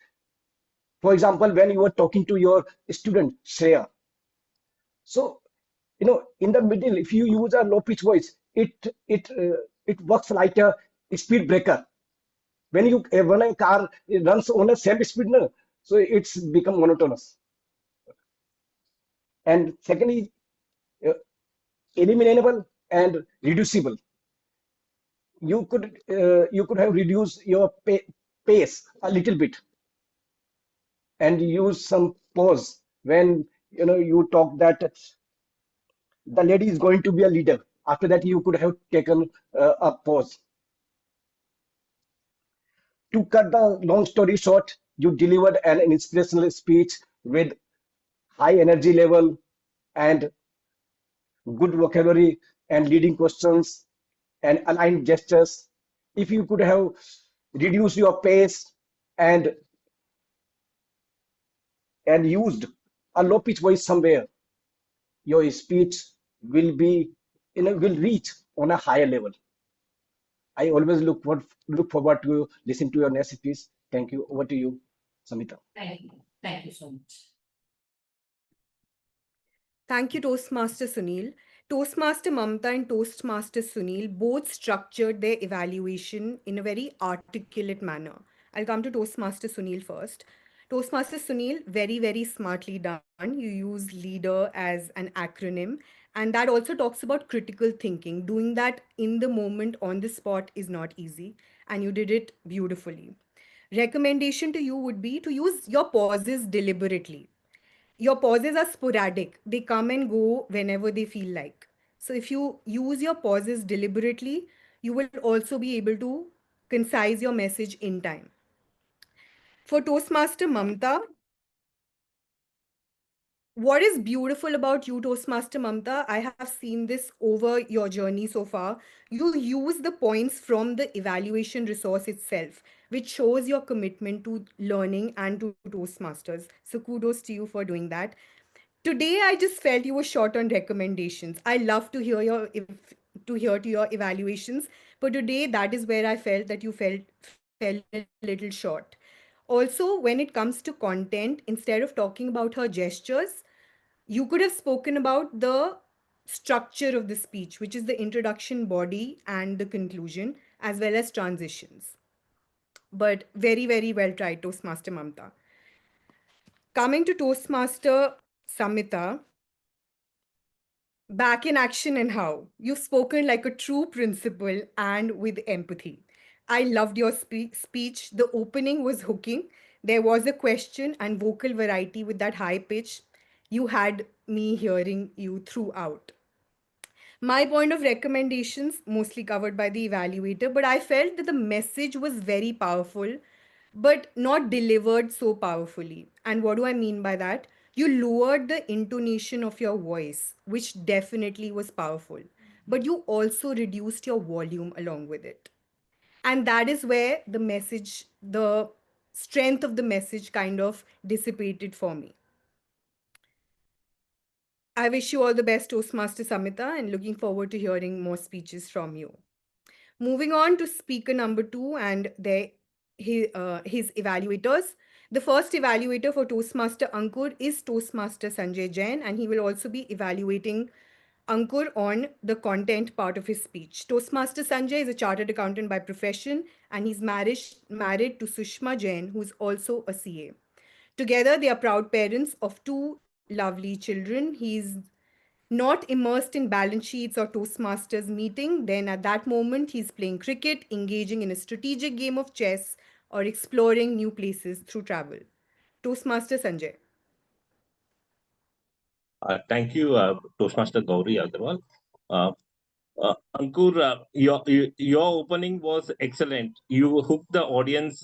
For example, when you were talking to your student Shreya. So in the middle, if you use a low-pitched voice, it works like a speed breaker. When a car runs on a same speed, so it's become monotonous. And secondly, eliminable and reducible. You could have reduced your pace a little bit and use some pause when you talk that the lady is going to be a leader. After that, you could have taken a pause. To cut the long story short, you delivered an inspirational speech with high energy level and good vocabulary and leading questions and aligned gestures. If you could have reduced your pace and used a low pitch voice somewhere, your speech will be will reach on a higher level. I always look forward to listen to your next speech. Thank you. Over to you, Samita. Thank you so much. Thank you, Toastmaster Sunil. Toastmaster Mamta and Toastmaster Sunil both structured their evaluation in a very articulate manner. I'll come to Toastmaster Sunil first. Toastmaster Sunil, very, very smartly done. You use leader as an acronym, and that also talks about critical thinking. Doing that in the moment, on the spot, is not easy, and you did it beautifully. Recommendation to you would be to use your pauses deliberately. Your pauses are sporadic, they come and go whenever they feel like. So if you use your pauses deliberately, you will also be able to concise your message in time. For Toastmaster Mamta, what is beautiful about you, Toastmaster Mamta, I have seen this over your journey so far. You use the points from the evaluation resource itself, which shows your commitment to learning and to Toastmasters. So kudos to you for doing that. Today, I just felt you were short on recommendations. I love to hear to your evaluations, but today that is where I felt that you fell a little short. Also, when it comes to content, instead of talking about her gestures, you could have spoken about the structure of the speech, which is the introduction, body, and the conclusion, as well as transitions. But very, very well tried, Toastmaster Mamta. Coming to Toastmaster Samita, back in action and how. You've spoken like a true principal and with empathy. I loved your speech. The opening was hooking. There was a question and vocal variety with that high pitch. You had me hearing you throughout. My point of recommendations mostly covered by the evaluator, but I felt that the message was very powerful, but not delivered so powerfully. And what do I mean by that? You lowered the intonation of your voice, which definitely was powerful, but you also reduced your volume along with it. And that is where the message, the strength of the message kind of dissipated for me. I wish you all the best, Toastmaster Samita, and looking forward to hearing more speeches from you. Moving on to speaker number 2 and his evaluators. The first evaluator for Toastmaster Ankur is Toastmaster Sanjay Jain, and he will also be evaluating Ankur on the content part of his speech. Toastmaster Sanjay is a chartered accountant by profession, and he's married to Sushma Jain, who is also a CA. Together, they are proud parents of 2 lovely children. He's not immersed in balance sheets or Toastmasters meeting, then at that moment he's playing cricket, engaging in a strategic game of chess, or exploring new places through travel. Toastmaster Sanjay. Thank you, Toastmaster Gaurii Aggarwal. Ankur, your opening was excellent. You hooked the audience.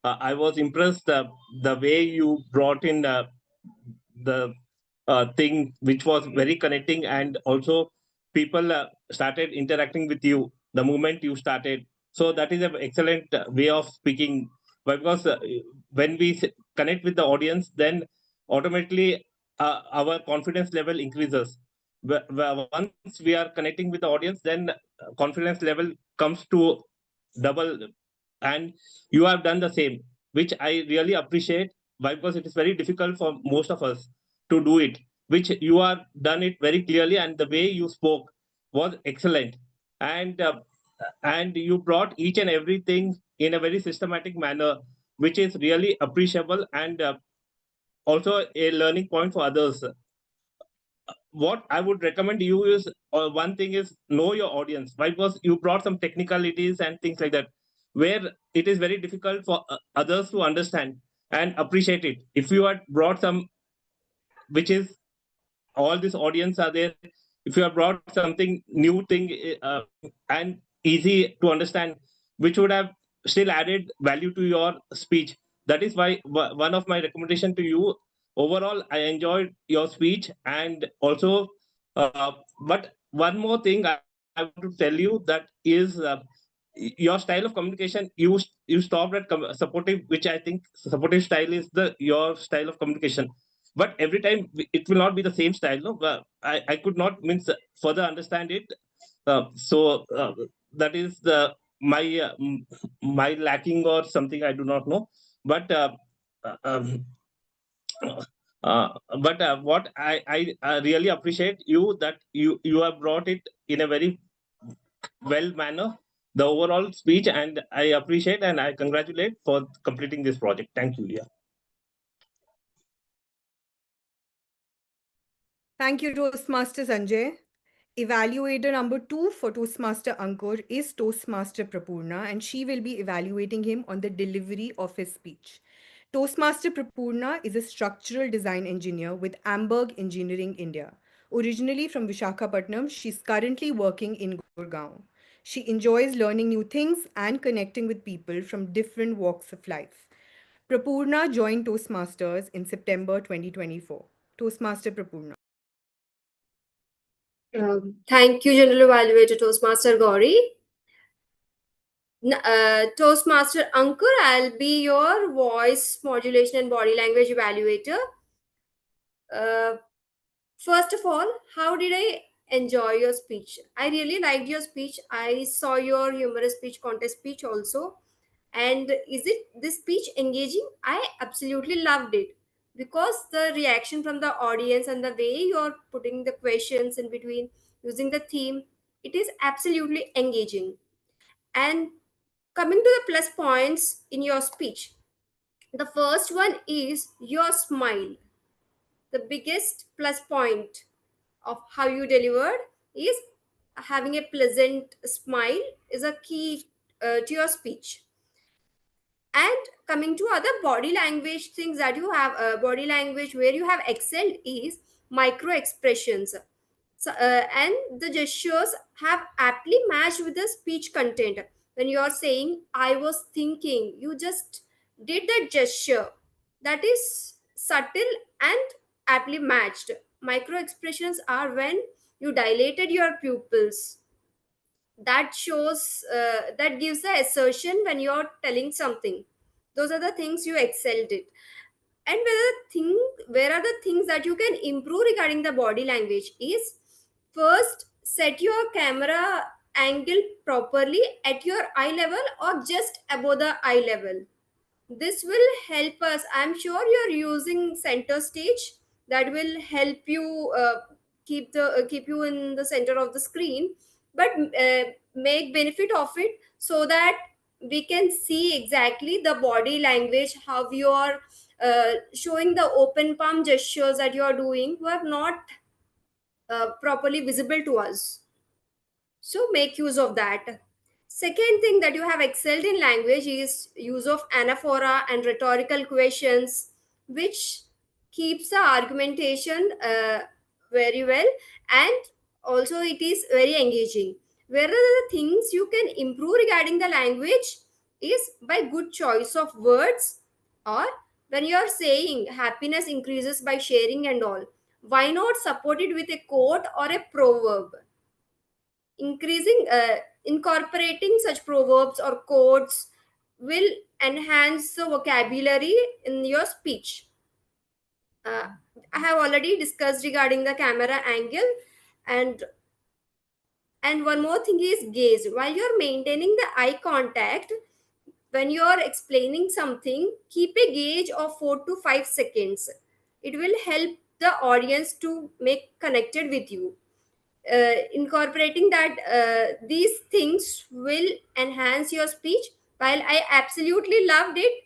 I was impressed the way you brought in the thing, which was very connecting, and also people started interacting with you the moment you started. So that is an excellent way of speaking, because when we connect with the audience, then automatically our confidence level increases. Once we are connecting with the audience, then confidence level comes to double, and you have done the same, which I really appreciate. Why? Because it is very difficult for most of us to do it, which you are done it very clearly, and the way you spoke was excellent, and you brought each and everything in a very systematic manner, which is really appreciable, and also a learning point for others. What I would recommend you is, one thing is, know your audience. Why? Because you brought some technicalities and things like that, where it is very difficult for others to understand and appreciate it. If you had brought some, which is all this audience are there, if you have brought something new thing and easy to understand, which would have still added value to your speech. That is why one of my recommendation to you, overall I enjoyed your speech, and also but one more thing I want to tell you, that is your style of communication. You stopped at supportive, which I think supportive style is your style of communication, but every time it will not be the same style, no. I could not means further understand it, so that is the my lacking or something, I do not know. But uh, um, what I really appreciate you, that you have brought it in a very well manner, the overall speech, and I appreciate and I congratulate for completing this project. Thank you. Yeah. Thank you, Toastmaster Sanjay. Evaluator number 2 for Toastmaster Ankur is Toastmaster Prapurna, and she will be evaluating him on the delivery of his speech. Toastmaster Prapurna is a structural design engineer with Amberg Engineering India. Originally from Vishwakarma, she's currently working in Gurgaon. She enjoys learning new things and connecting with people from different walks of life. Prapurna joined Toastmasters in September 2024. Toastmaster Prapurna. Thank you, General Evaluator Toastmaster Gaurii. Toastmaster Ankur, I'll be your voice modulation and body language evaluator. First of all, how did I enjoy your speech? I really liked your speech. I saw your humorous speech contest speech also. And is it this speech engaging? I absolutely loved it, because the reaction from the audience and the way you're putting the questions in between using the theme, it is absolutely engaging. And coming to the plus points in your speech, the first one is your smile. The biggest plus point of how you delivered is having a pleasant smile is a key to your speech. And coming to other body language things that you have, body language where you have excelled is micro expressions. So, and the gestures have aptly matched with the speech content. When you are saying, I was thinking, you just did that gesture. That is subtle and aptly matched. Micro expressions are when you dilated your pupils. That shows, that gives the assertion when you're telling something. Those are the things you excelled at. And where are the things that you can improve regarding the body language is, first, set your camera angle properly at your eye level or just above the eye level. This will help us. I'm sure you're using center stage. That will help you keep you in the center of the screen, but make benefit of it so that we can see exactly the body language, how you are showing the open palm gestures that you are doing were not properly visible to us. So make use of that. Second thing that you have excelled in language is use of anaphora and rhetorical questions, which keeps the argumentation very well, and also it is very engaging. Where are the things you can improve regarding the language is by good choice of words, or when you are saying happiness increases by sharing and all, why not support it with a quote or a proverb? Incorporating such proverbs or quotes will enhance the vocabulary in your speech. I have already discussed regarding the camera angle, and one more thing is gaze. While you're maintaining the eye contact, when you're explaining something, keep a gauge of 4 to 5 seconds. It will help the audience to make connected with you. Incorporating that, these things will enhance your speech. While I absolutely loved it,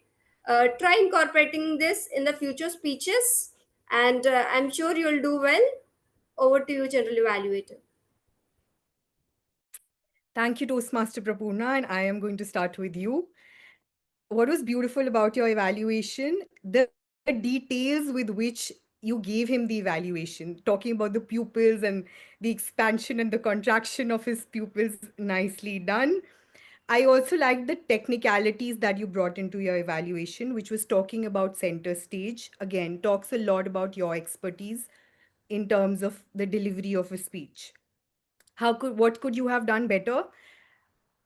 try incorporating this in the future speeches, and I'm sure you'll do well. Over to you, General Evaluator. Thank you, Toastmaster Prapurna, and I am going to start with you. What was beautiful about your evaluation? The details with which you gave him the evaluation, talking about the pupils and the expansion and the contraction of his pupils, nicely done. I also liked the technicalities that you brought into your evaluation, which was talking about center stage. Again, talks a lot about your expertise in terms of the delivery of a speech. What could you have done better?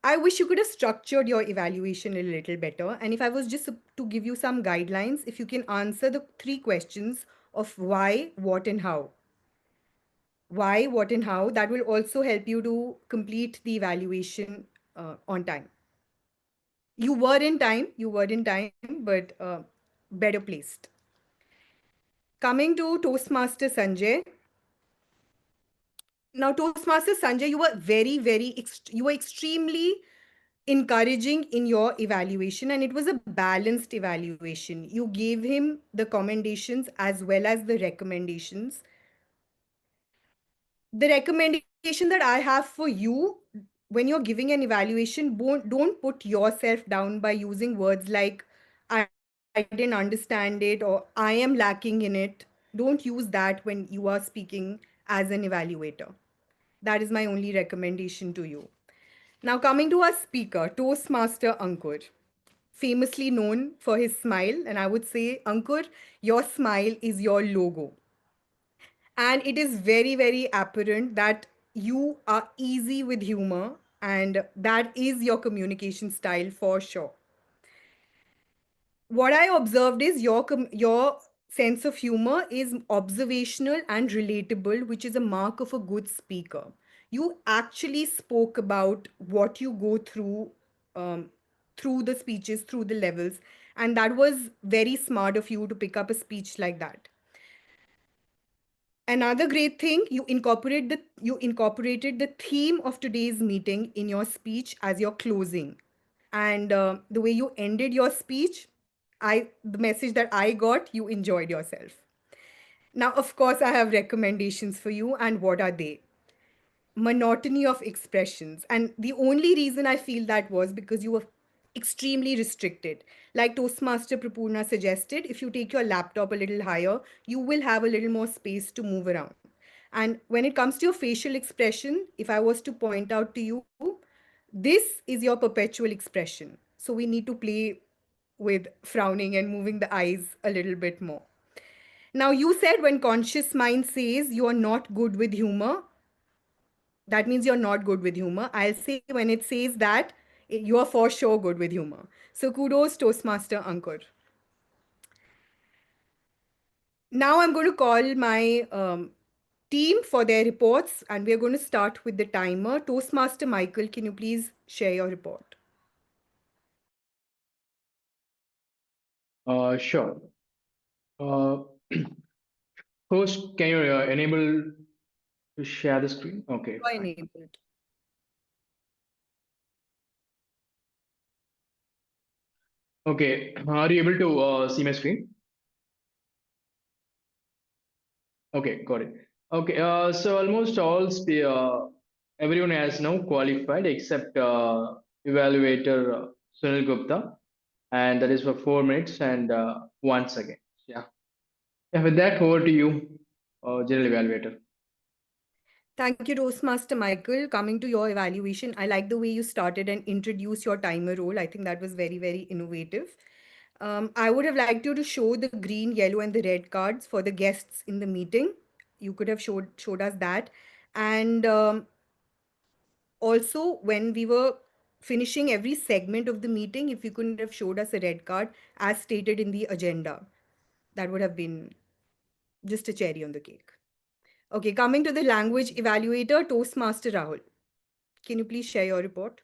I wish you could have structured your evaluation a little better. And if I was just to give you some guidelines, if you can answer the 3 questions of why, what, and how. Why, what, and how, that will also help you to complete the evaluation on time. You were in time, but better placed. Coming to Toastmaster Sanjay. Now, Toastmaster Sanjay, you were you were extremely encouraging in your evaluation, and it was a balanced evaluation. You gave him the commendations as well as the recommendations. The recommendation that I have for you, when you're giving an evaluation, don't put yourself down by using words like I didn't understand it or I am lacking in it. Don't use that when you are speaking as an evaluator. That is my only recommendation to you. Now, coming to our speaker, Toastmaster Ankur, famously known for his smile. And I would say, Ankur, your smile is your logo. And it is very, very apparent that you are easy with humor, and that is your communication style for sure. What I observed is your sense of humor is observational and relatable, which is a mark of a good speaker. You actually spoke about what you go through the speeches, through the levels, and that was very smart of you to pick up a speech like that. Another great thing, you incorporated the theme of today's meeting in your speech as your closing. And the way you ended your speech, the message that I got, you enjoyed yourself. Now, of course, I have recommendations for you. And what are they? Monotony of expressions. And the only reason I feel that was because you were extremely restricted. Like Toastmaster Prapurna suggested, if you take your laptop a little higher, you will have a little more space to move around. And when it comes to your facial expression, if I was to point out to you, this is your perpetual expression. So we need to play with frowning and moving the eyes a little bit more. Now, you said when conscious mind says you are not good with humor, that means you're not good with humor. I'll say when it says that, you are for sure good with humor. So kudos, Toastmaster Ankur. Now I'm going to call my team for their reports, and we're going to start with the timer. Toastmaster Michael, can you please share your report? Sure. Host, can you enable to share the screen? Okay. I enabled. Okay. Are you able to see my screen? Okay, got it. Okay. So almost all everyone has now qualified except evaluator Sunil Gupta, and that is for 4 minutes and 1 second. Yeah. Yeah. With that, over to you, General Evaluator. Thank you, Toastmaster Michael. Coming to your evaluation, I like the way you started and introduced your timer role. I think that was very, very innovative. I would have liked you to show the green, yellow, and the red cards for the guests in the meeting. You could have showed us that. And also, when we were finishing every segment of the meeting, if you couldn't have showed us a red card as stated in the agenda, that would have been just a cherry on the cake. Okay, coming to the language evaluator, Toastmaster Rahul. Can you please share your report?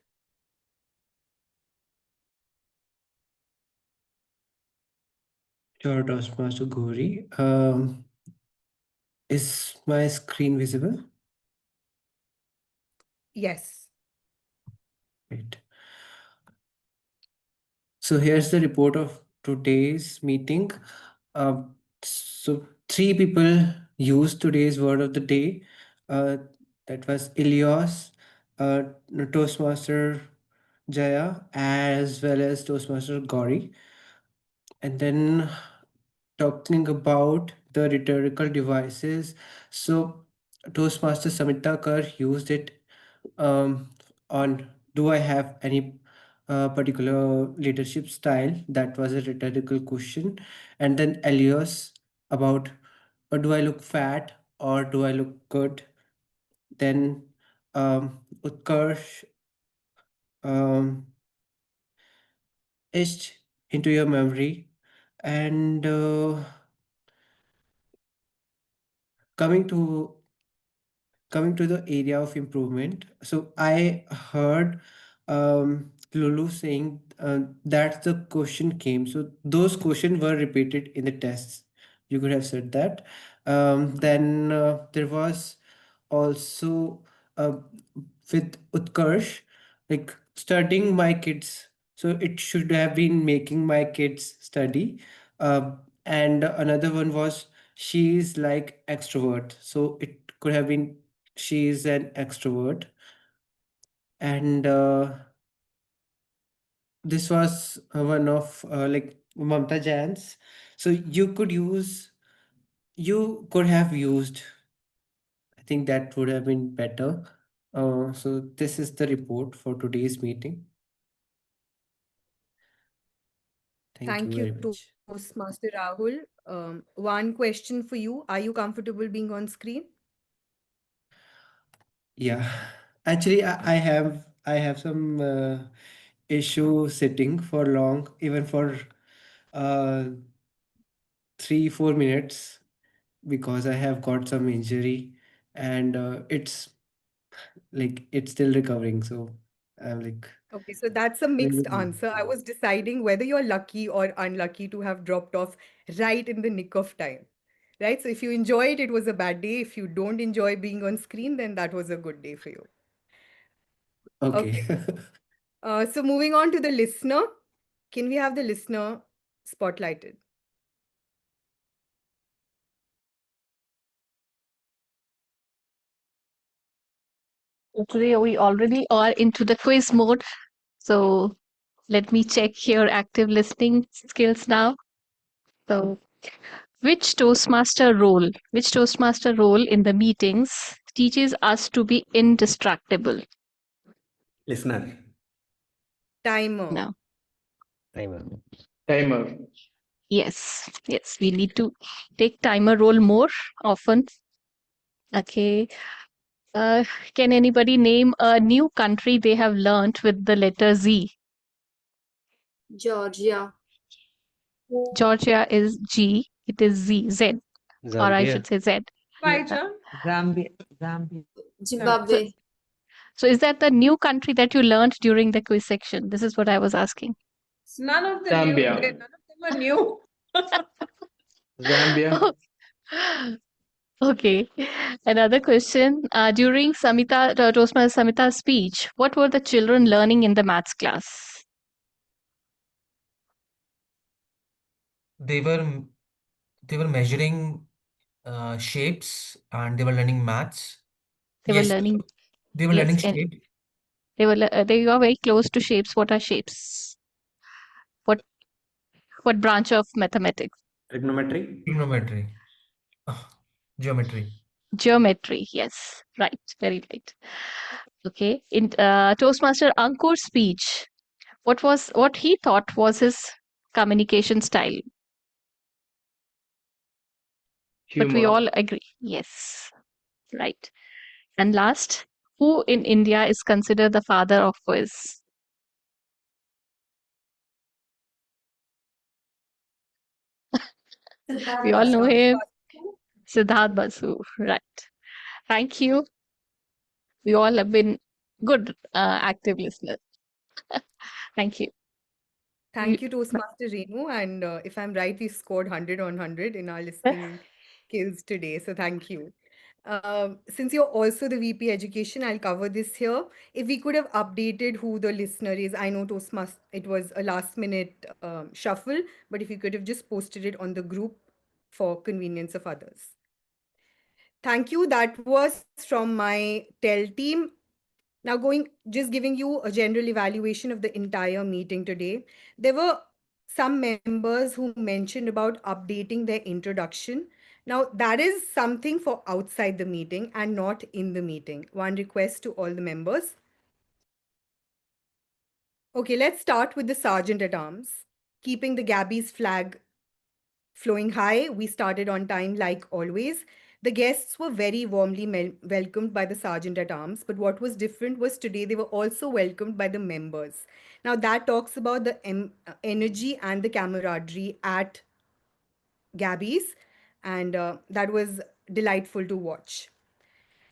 Sure, Toastmaster Gaurii. Is my screen visible? Yes. Right. So here's the report of today's meeting. So 3 people used today's word of the day. That was Ilios, Toastmaster Jaya, as well as Toastmaster Gaurii. And then talking about the rhetorical devices. So Toastmaster Samita Kar used it on do I have any particular leadership style? That was a rhetorical question. And then Elios about do I look fat or do I look good? Then Utkarsh etched into your memory. And coming to the area of improvement, so I heard Lulu saying that the question came. So those questions were repeated in the tests. You could have said that. Then there was also with Utkarsh, like studying my kids. So it should have been making my kids study. And another one was she's like extrovert. So it could have been she's an extrovert. And this was one of like Mamta Jan's. So you could have used, I think that would have been better. So this is the report for today's meeting. Thank you very much. Toastmaster Rahul. One question for you. Are you comfortable being on screen? Yeah, actually, I have some issue sitting for long, even for uh 3-4 minutes, because I have got some injury, and it's still recovering. So I'm like, Okay, so that's a mixed really- answer. I was deciding whether you're lucky or unlucky to have dropped off right in the nick of time. Right? So if you enjoy it, it was a bad day. If you don't enjoy being on screen, then that was a good day for you. okay. So moving on to the listener. Can we have the listener spotlighted? Today we already are into the quiz mode. So let me check here active listening skills now. So Which Toastmaster role in the meetings teaches us to be indestructible? Listener. Timer. No. Timer. Yes, we need to take timer role more often. Okay. Can anybody name a new country they have learnt with the letter Z? Georgia. Georgia is G. It is Z. Or I should say Z. Zambia. Zimbabwe. So is that the new country that you learned during the quiz section? This is what I was asking. None of them Zambia. none of them are new. Zambia. Okay. Another question. During Toastmaster Samita's speech, what were the children learning in the maths class? They were measuring shapes and they were learning maths. They were learning. They were Yes, learning and shape. they were very close to shapes. What are shapes? What branch of mathematics? Trigonometry. Geometry. Geometry. Yes, right. Very right. Okay. In Toastmaster Ankur's speech, what he thought was his communication style? But we Humor. all agree. Yes, right. And last, who in India is considered the father of quiz? We all know him. Siddharth Basu. Right. Thank you. We all have been good, active listeners. Thank you. Thank you, Toastmaster Renu. And if I'm right, we scored 100 on 100 in our listening skills today. So thank you. Since you're also the VP Education, I'll cover this here. If we could have updated who the listener is, I know Toastmaster, it was a last minute shuffle, but if you could have just posted it on the group for convenience of others. Thank you. That was from my TEL team. Now just giving you a general evaluation of the entire meeting today. There were some members who mentioned about updating their introduction. Now that is something for outside the meeting and not in the meeting. One request to all the members. Okay, let's start with the Sergeant at Arms. Keeping the Gabby's flag flowing high, we started on time like always. The guests were very warmly welcomed by the Sergeant at Arms, but what was different was today they were also welcomed by the members. Now that talks about the energy and the camaraderie at Gabby's, and that was delightful to watch.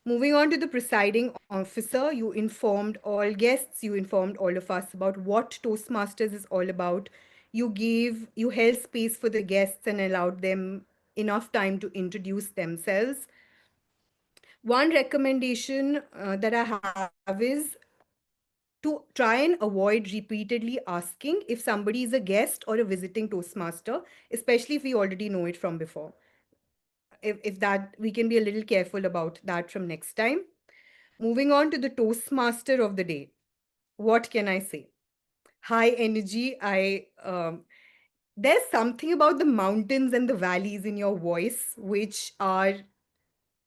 Moving on to the presiding officer, you informed all guests, you informed all of us about what Toastmasters is all about. You held space for the guests and allowed them enough time to introduce themselves. One recommendation that I have is to try and avoid repeatedly asking if somebody is a guest or a visiting Toastmaster, especially if we already know it from before. If that, we can be a little careful about that from next time. Moving on to the Toastmaster of the day. What can I say? High energy. There's something about the mountains and the valleys in your voice which are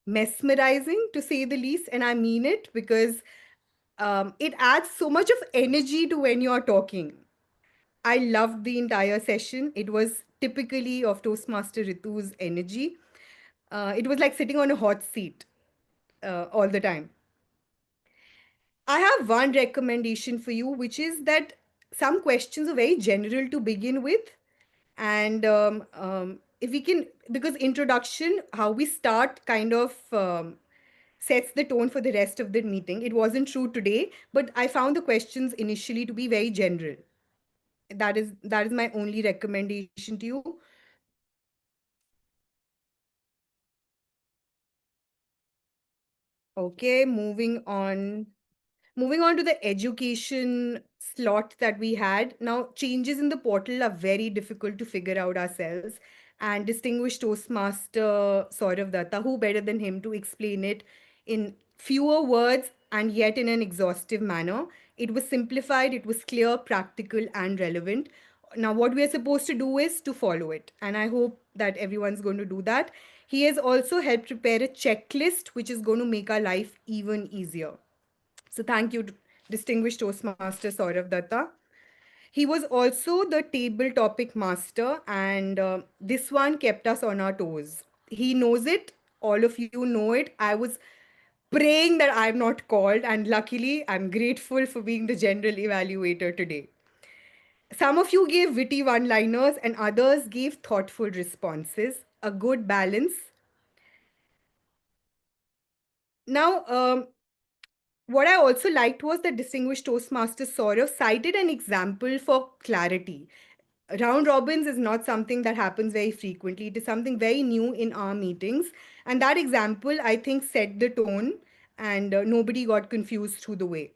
mesmerizing, to say the least. And I mean it because it adds so much of energy to when you're talking. I loved the entire session. It was typically of Toastmaster Ritu's energy. It was like sitting on a hot seat all the time. I have one recommendation for you, which is that some questions are very general to begin with. And if we can, because introduction, how we start kind of sets the tone for the rest of the meeting. It wasn't true today, but I found the questions initially to be very general. That is my only recommendation to you. Okay, moving on. Moving on to the education slot that we had. Now, changes in the portal are very difficult to figure out ourselves. And distinguished Toastmaster Sourav Dutta, who better than him to explain it in fewer words and yet in an exhaustive manner. It was simplified, it was clear, practical, and relevant. Now, what we are supposed to do is to follow it. And I hope that everyone's going to do that. He has also helped prepare a checklist which is going to make our life even easier. So thank you, distinguished Toastmaster Sourav Dutta. He was also the table topic master, and this one kept us on our toes. He knows it. All of you know it. I was praying that I'm not called, and luckily, I'm grateful for being the general evaluator today. Some of you gave witty one liners, and others gave thoughtful responses, a good balance. Now, what I also liked was that distinguished Toastmaster Saurav cited an example for clarity. Round robins is not something that happens very frequently. It is something very new in our meetings. And that example, I think, set the tone, and nobody got confused through the way.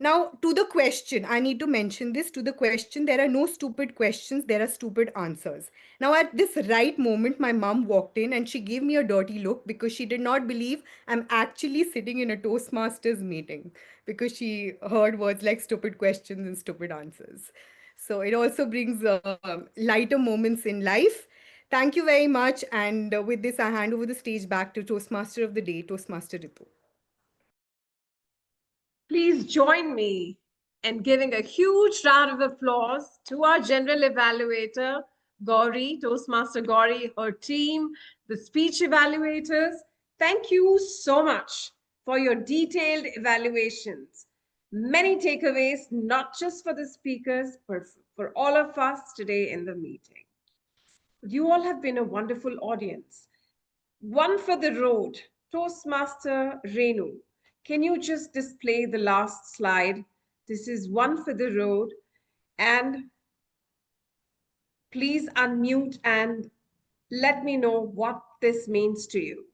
Now, to the question, I need to mention this. To the question, there are no stupid questions, there are stupid answers. Now, at this right moment, my mom walked in and she gave me a dirty look because she did not believe I'm actually sitting in a Toastmasters meeting, because she heard words like stupid questions and stupid answers. So it also brings lighter moments in life. Thank you very much. And with this, I hand over the stage back to Toastmaster of the Day, Toastmaster Ritu. Please join me in giving a huge round of applause to our general evaluator, Gaurii, Toastmaster Gaurii, her team, the speech evaluators. Thank you so much for your detailed evaluations. Many takeaways, not just for the speakers, but for all of us today in the meeting. You all have been a wonderful audience. One for the road, Toastmaster Renu. Can you just display the last slide? This is one for the road. And please unmute and let me know what this means to you.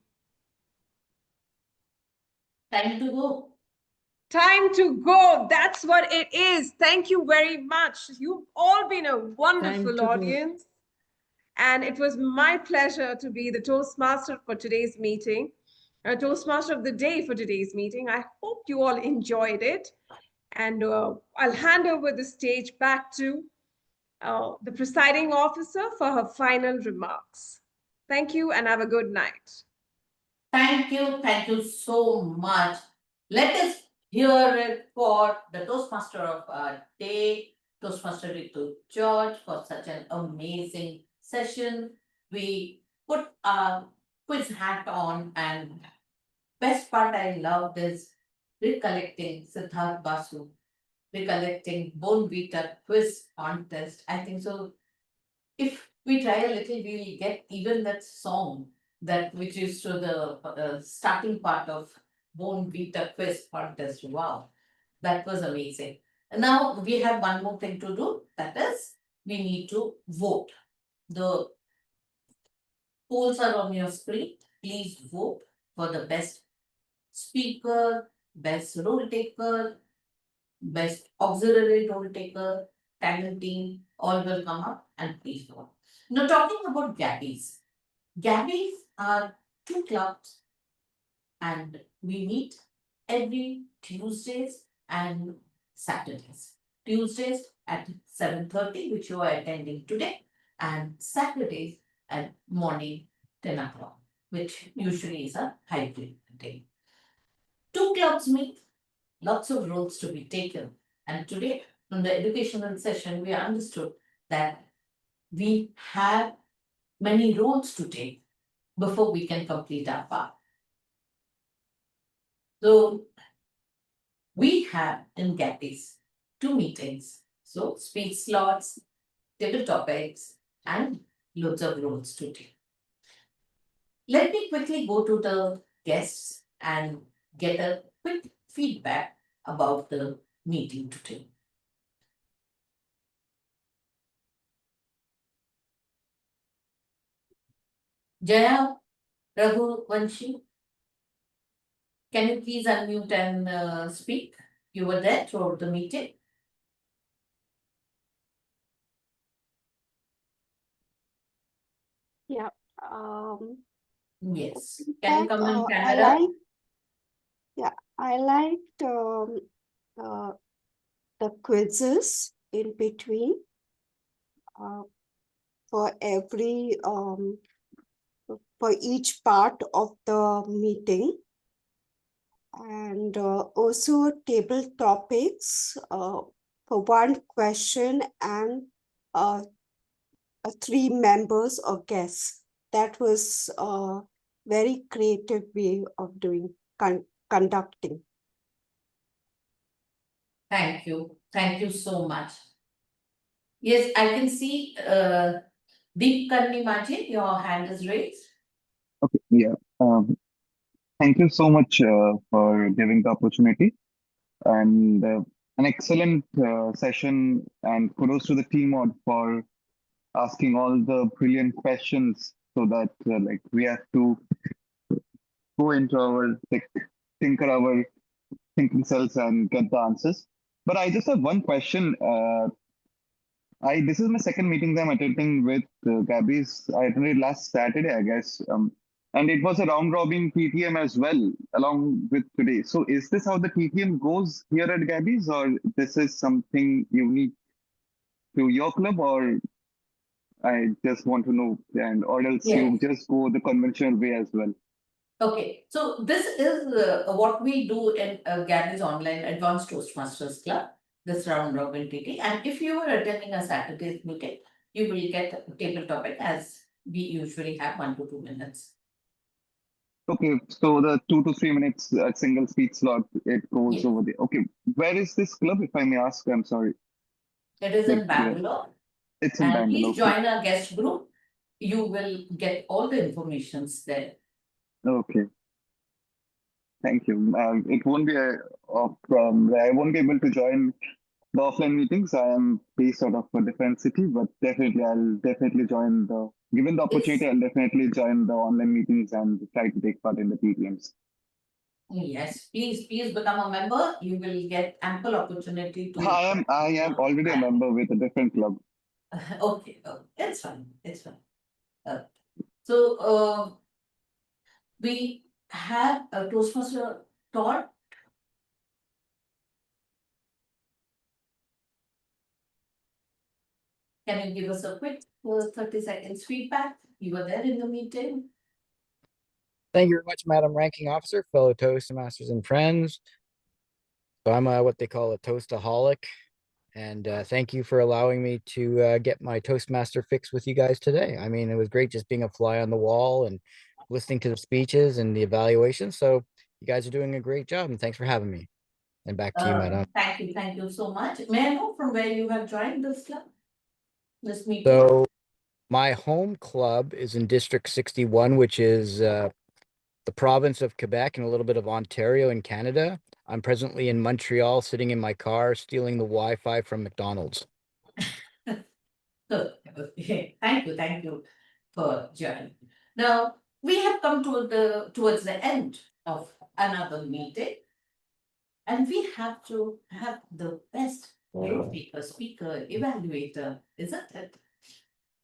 Time to go. Time to go. That's what it is. Thank you very much. You've all been a wonderful audience. And it was my pleasure to be the Toastmaster for today's meeting. Toastmaster of the Day for today's meeting. I hope you all enjoyed it. And I'll hand over the stage back to the presiding officer for her final remarks. Thank you and have a good night. Thank you so much. Let us hear it for the Toastmaster of our day, Toastmaster Ritu George, for such an amazing session. We put our quiz hat on, and best part I loved is recollecting Siddharth Basu, recollecting Bone Beater quiz contest. I think so. If we try a little, we'll get even that song that which is to the starting part of Bone Beater quiz contest. Wow, that was amazing. And now we have one more thing to do. That is, we need to vote. The polls are on your screen. Please vote for the best speaker, best role taker, best auxiliary role taker, talent team, all will come up, and please vote. Now, talking about Gabbys. Gabbys are 2 clubs, and we meet every Tuesdays and Saturdays. Tuesdays at 7:30, which you are attending today, and Saturdays at morning 10 o'clock, which usually is a hybrid day. 2 clubs meet, lots of roles to be taken. And today, from the educational session, we understood that we have many roles to take before we can complete our path. So, we have in Gabbys 2 meetings. So, speech slots, table topics, and loads of roles to take. Let me quickly go to the guests and get a quick feedback about the meeting today. Jaya, Rahul, Vanshi, can you please unmute and speak? You were there throughout the meeting. Yeah. Yes. Can you come on I camera? I liked the quizzes in between. for every for each part of the meeting. And also table topics for one question and 3 members or guests. That was a very creative way of doing conducting. Thank you. Thank you so much. Yes, I can see Deep Karni Maji, your hand is raised. Okay, yeah. Thank you so much for giving the opportunity and an excellent session, and kudos to the TMOD for asking all the brilliant questions so that like we have to go into our tinker our thinking cells and get the answers. But I just have one question. This is my second meeting that I'm attending with Gabbys. I attended last Saturday, I guess. And it was a round robin TTM as well, along with today. So is this how the TTM goes here at Gabbys, or this is something unique to your club, or I just want to know, and or else you just go the conventional way as well? Okay, so this is what we do in Gabbys Online Advanced Toastmasters Club, this round robin TT. And if you are attending a Saturday's meeting, you will get a table topic as we usually have 1 to 2 minutes. Okay, so the 2 to 3 minutes single speech slot, it goes over there. Okay, where is this club, if I may ask? I'm sorry. It is in Bangalore. It's in Bangalore. Please join our guest group. You will get all the informations there. Okay. Thank you. It won't be I won't be able to join the offline meetings. I am based out of a different city, but I'll definitely join given the opportunity, I'll definitely join the online meetings and try to take part in the TTMs. Yes, please become a member. You will get ample opportunity to. I am already a member with a different club. Okay, it's fine. It's fine. So we have a Toastmaster Todd. Can you give us a quick 30 seconds feedback? You were there in the meeting. Thank you very much, Madam Ranking Officer, fellow Toastmasters and friends. So I'm what they call a Toastaholic. And thank you for allowing me to get my Toastmaster fix with you guys today. I mean, it was great just being a fly on the wall and listening to the speeches and the evaluations. So you guys are doing a great job, and thanks for having me. And back to you, Madam. Thank you so much. May I know from where you have joined this club? This meeting? So my home club is in District 61, which is the province of Quebec and a little bit of Ontario in Canada. I'm presently in Montreal, sitting in my car, stealing the Wi-Fi from McDonald's. Okay. Thank you for joining. Now, we have come towards the end of another meeting, and we have to have the best speaker, evaluator, isn't it?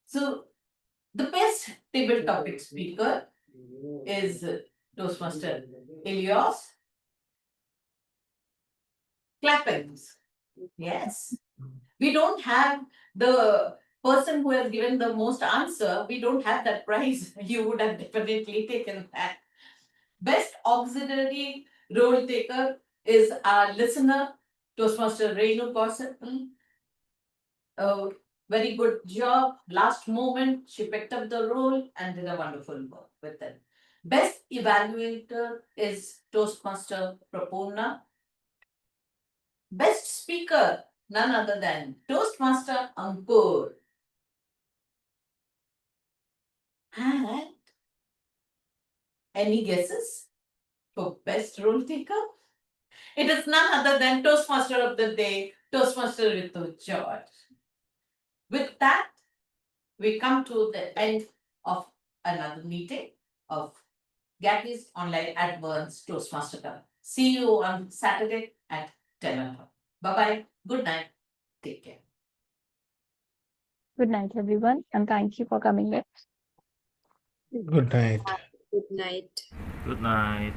So, the best table topic speaker is Toastmaster Elios. Clappings. Yes. We don't have the person who has given the most answer. We don't have that prize. You would have definitely taken that. Best auxiliary role taker is our listener, Toastmaster Renu. Very good job. Last moment, she picked up the role and did a wonderful work with it. Best evaluator is Toastmaster Prapurna. Best speaker, none other than Toastmaster Ankur. And any guesses for best role taker? It is none other than Toastmaster of the day, Toastmaster Ritu George. With that, we come to the end of another meeting of Gabbys Online Advanced Toastmaster Club. See you on Saturday at 10 o'clock. Bye-bye. Good night. Take care. Good night, everyone, and thank you for coming here. Good night. Good night. Good night.